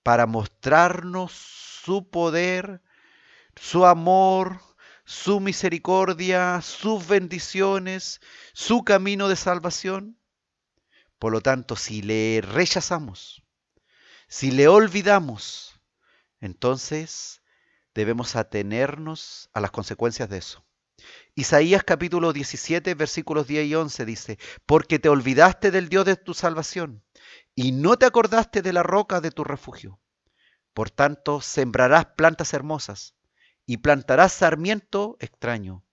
para mostrarnos su poder, su amor, su misericordia, sus bendiciones, su camino de salvación. Por lo tanto, si le rechazamos, si le olvidamos, entonces debemos atenernos a las consecuencias de eso. Isaías capítulo 17, versículos 10 y 11 dice, porque te olvidaste del Dios de tu salvación y no te acordaste de la roca de tu refugio. Por tanto, sembrarás plantas hermosas y plantarás sarmiento extraño.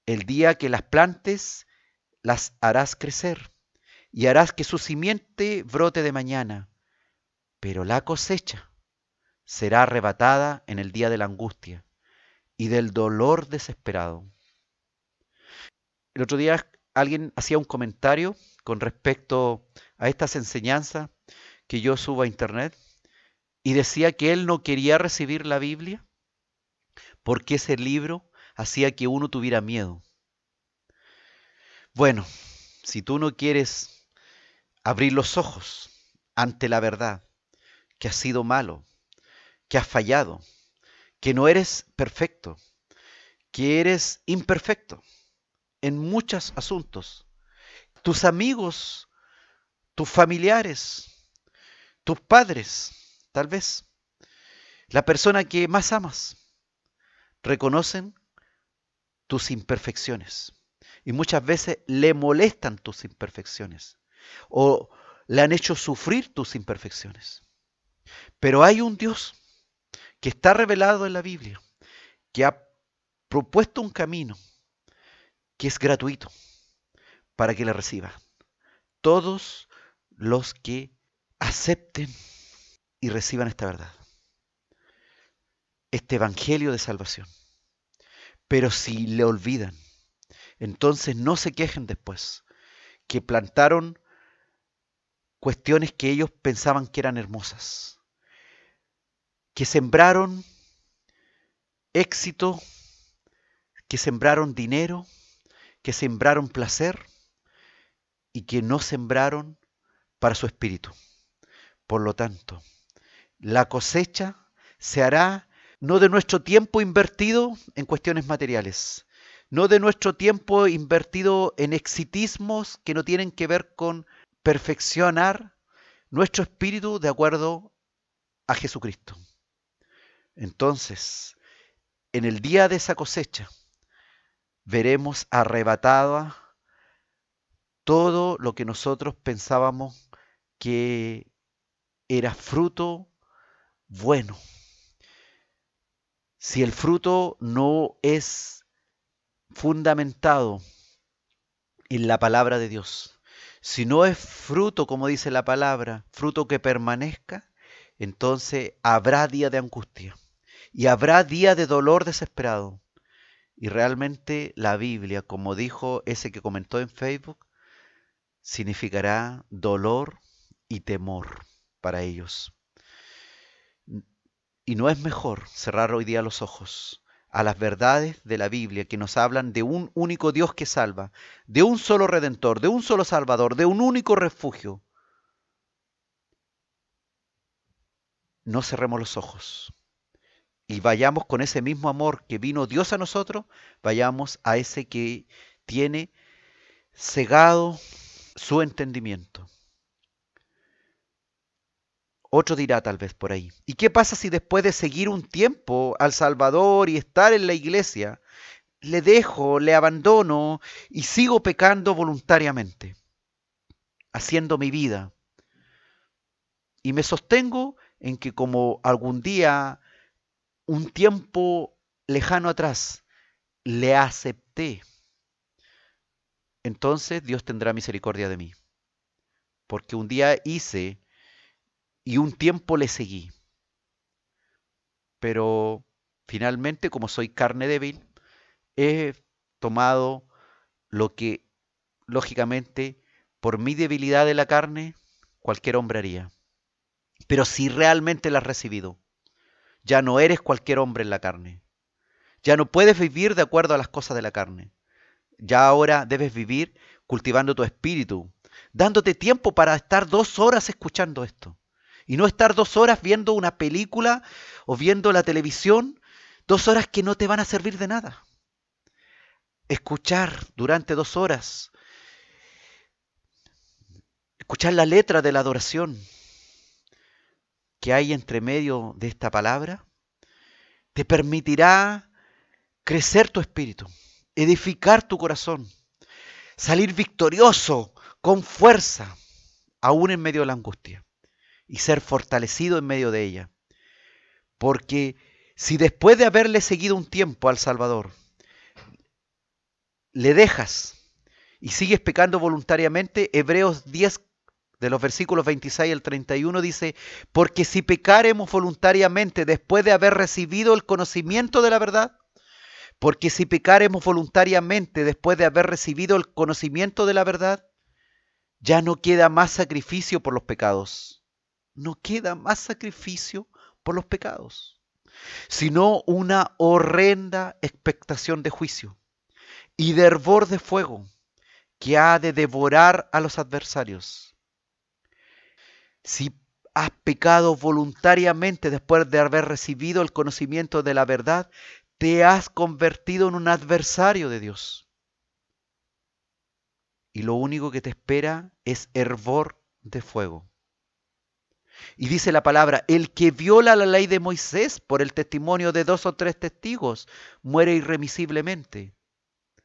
El día que las plantes, las harás crecer y harás que su simiente brote de mañana, pero la cosecha será arrebatada en el día de la angustia y del dolor desesperado. El otro día alguien hacía un comentario con respecto a estas enseñanzas que yo subo a internet y decía que él no quería recibir la Biblia porque ese libro hacía que uno tuviera miedo. Bueno, si tú no quieres abrir los ojos ante la verdad, que has sido malo, que has fallado, que no eres perfecto, que eres imperfecto en muchos asuntos. Tus amigos, tus familiares, tus padres, tal vez, la persona que más amas, reconocen tus imperfecciones y muchas veces le molestan tus imperfecciones o le han hecho sufrir tus imperfecciones. Pero hay un Dios que está revelado en la Biblia, que ha propuesto un camino que es gratuito para que le reciban todos los que acepten y reciban esta verdad, este evangelio de salvación. Pero si le olvidan, entonces no se quejen después, que plantaron cuestiones que ellos pensaban que eran hermosas, que sembraron éxito, que sembraron dinero, que sembraron placer y que no sembraron para su espíritu. Por lo tanto, la cosecha se hará no de nuestro tiempo invertido en cuestiones materiales, no de nuestro tiempo invertido en exitismos que no tienen que ver con perfeccionar nuestro espíritu de acuerdo a Jesucristo. Entonces, en el día de esa cosecha, veremos arrebatada todo lo que nosotros pensábamos que era fruto bueno. Si el fruto no es fundamentado en la palabra de Dios, si no es fruto, como dice la palabra, fruto que permanezca, entonces habrá día de angustia y habrá día de dolor desesperado. Y realmente la Biblia, como dijo ese que comentó en Facebook, significará dolor y temor para ellos. Y no es mejor cerrar hoy día los ojos a las verdades de la Biblia que nos hablan de un único Dios que salva, de un solo Redentor, de un solo Salvador, de un único refugio. No cerremos los ojos y vayamos con ese mismo amor que vino Dios a nosotros, vayamos a ese que tiene cegado su entendimiento. Otro dirá tal vez por ahí, ¿y qué pasa si después de seguir un tiempo al Salvador y estar en la iglesia, le dejo, le abandono y sigo pecando voluntariamente, haciendo mi vida? Y me sostengo en que como algún día, un tiempo lejano atrás, le acepté, entonces Dios tendrá misericordia de mí, porque un día hice y un tiempo le seguí. Pero finalmente, como soy carne débil, he tomado lo que, lógicamente, por mi debilidad de la carne, cualquier hombre haría. Pero si realmente la has recibido, ya no eres cualquier hombre en la carne. Ya no puedes vivir de acuerdo a las cosas de la carne. Ya ahora debes vivir cultivando tu espíritu, dándote tiempo para estar 2 horas escuchando esto. Y no estar 2 horas viendo una película o viendo la televisión, 2 horas que no te van a servir de nada. Escuchar durante 2 horas, escuchar la letra de la adoración que hay entre medio de esta palabra, te permitirá crecer tu espíritu, edificar tu corazón, salir victorioso, con fuerza, aún en medio de la angustia. Y ser fortalecido en medio de ella. Porque si después de haberle seguido un tiempo al Salvador, le dejas y sigues pecando voluntariamente, Hebreos 10, de los versículos 26 al 31 dice, porque si pecaremos voluntariamente después de haber recibido el conocimiento de la verdad, porque si pecaremos voluntariamente después de haber recibido el conocimiento de la verdad, ya no queda más sacrificio por los pecados. No queda más sacrificio por los pecados, sino una horrenda expectación de juicio y de hervor de fuego que ha de devorar a los adversarios. Si has pecado voluntariamente después de haber recibido el conocimiento de la verdad, te has convertido en un adversario de Dios. Y lo único que te espera es hervor de fuego. Y dice la palabra, el que viola la ley de Moisés por el testimonio de 2 o 3 testigos, muere irremisiblemente.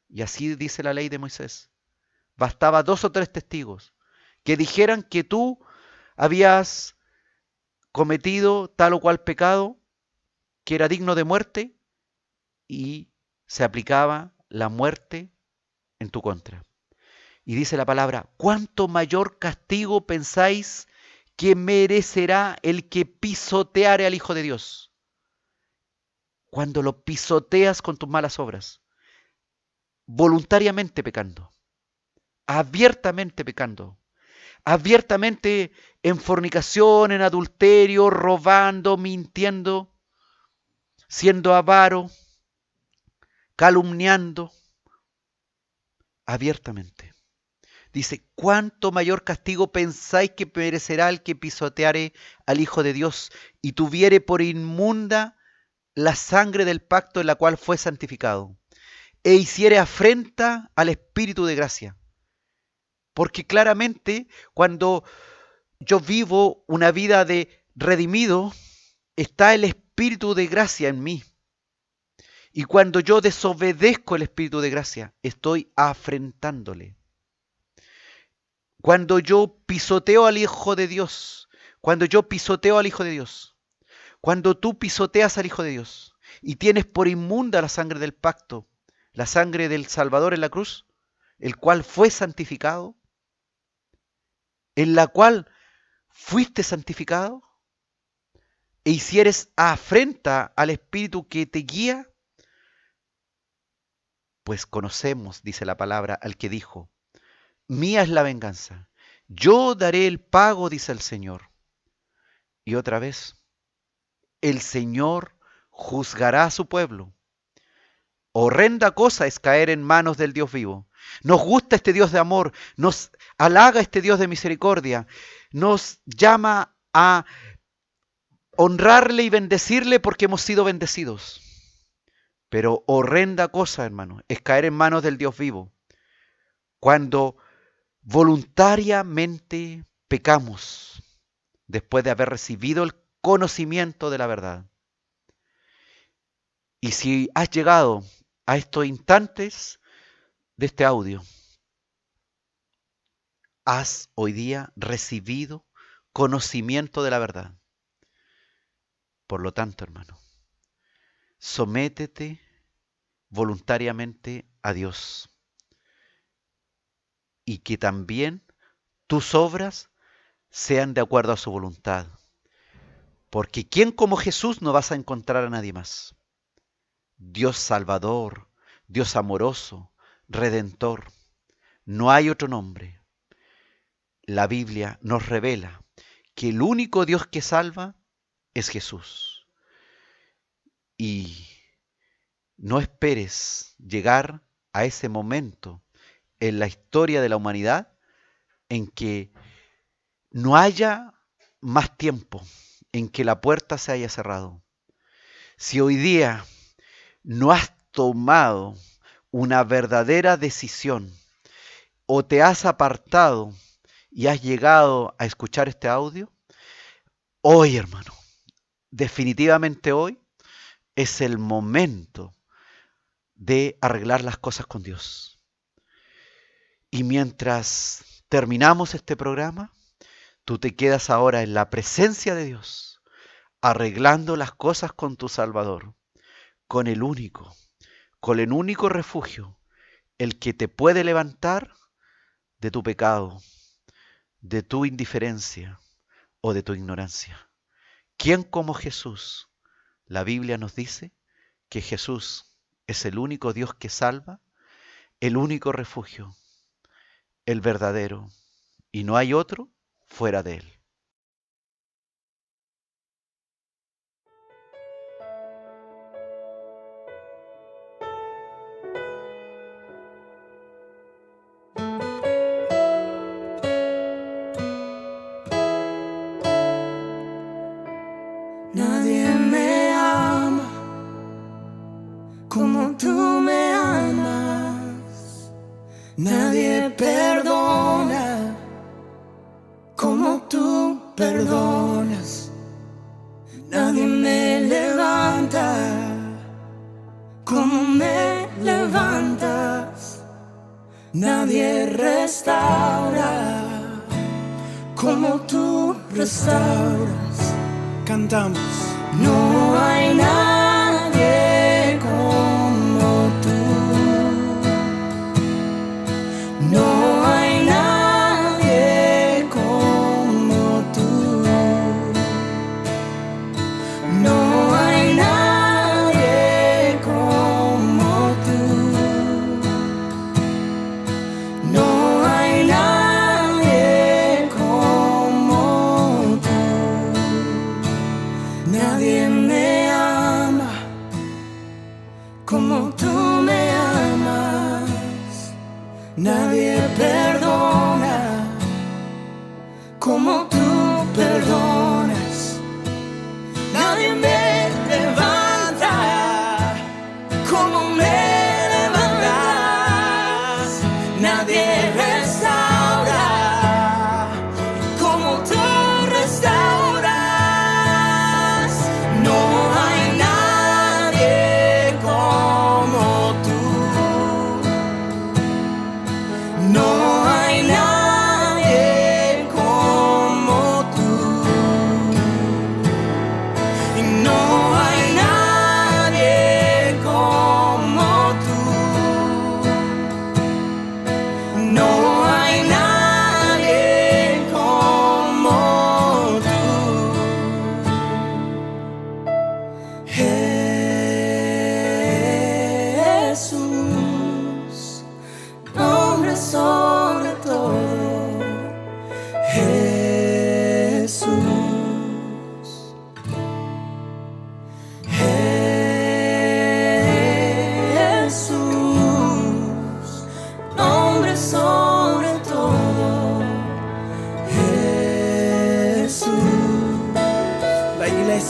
Y así dice la ley de Moisés. Bastaba 2 o 3 testigos que dijeran que tú habías cometido tal o cual pecado, que era digno de muerte, y se aplicaba la muerte en tu contra. Y dice la palabra, ¿cuánto mayor castigo pensáis que merecerá el que pisoteare al Hijo de Dios? Cuando lo pisoteas con tus malas obras, voluntariamente pecando, abiertamente en fornicación, en adulterio, robando, mintiendo, siendo avaro, calumniando, abiertamente. Dice, ¿cuánto mayor castigo pensáis que merecerá el que pisoteare al Hijo de Dios y tuviere por inmunda la sangre del pacto en la cual fue santificado, e hiciere afrenta al Espíritu de gracia? Porque claramente cuando yo vivo una vida de redimido, está el Espíritu de gracia en mí. Y cuando yo desobedezco el Espíritu de gracia, estoy afrentándole. Cuando yo pisoteo al Hijo de Dios, cuando tú pisoteas al Hijo de Dios y tienes por inmunda la sangre del pacto, la sangre del Salvador en la cruz, el cual fue santificado, en la cual fuiste santificado, e hicieres afrenta al Espíritu que te guía, pues conocemos, dice la palabra, al que dijo, mía es la venganza, yo daré el pago, dice el Señor. Y otra vez, el Señor juzgará a su pueblo. Horrenda cosa es caer en manos del Dios vivo. Nos gusta este Dios de amor, nos halaga este Dios de misericordia, nos llama a honrarle y bendecirle porque hemos sido bendecidos. Pero horrenda cosa, hermano, es caer en manos del Dios vivo cuando voluntariamente pecamos después de haber recibido el conocimiento de la verdad. Y si has llegado a estos instantes de este audio, has hoy día recibido conocimiento de la verdad. Por lo tanto, hermano, sométete voluntariamente a Dios y que también tus obras sean de acuerdo a su voluntad. Porque ¿quién como Jesús no vas a encontrar a nadie más? Dios Salvador, Dios amoroso, Redentor. No hay otro nombre. La Biblia nos revela que el único Dios que salva es Jesús. Y no esperes llegar a ese momento en la historia de la humanidad en que no haya más tiempo, en que la puerta se haya cerrado. Si hoy día no has tomado una verdadera decisión o te has apartado y has llegado a escuchar este audio, hoy, hermano, definitivamente hoy es el momento de arreglar las cosas con Dios. Y mientras terminamos este programa, tú te quedas ahora en la presencia de Dios, arreglando las cosas con tu Salvador, con el único refugio, el que te puede levantar de tu pecado, de tu indiferencia o de tu ignorancia. ¿Quién como Jesús? La Biblia nos dice que Jesús es el único Dios que salva, el único refugio, el verdadero, y no hay otro fuera de él. Nadie me ama como tú me amas. Nadie perdona como tú perdonas. Nadie me levanta como me levantas. Nadie restaura como tú restauras. Cantamos. No hay nadie como tú. No hay nadie como tú. No hay nadie como tú. No hay nadie como tú. Nadie me ama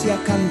iglesia cantando.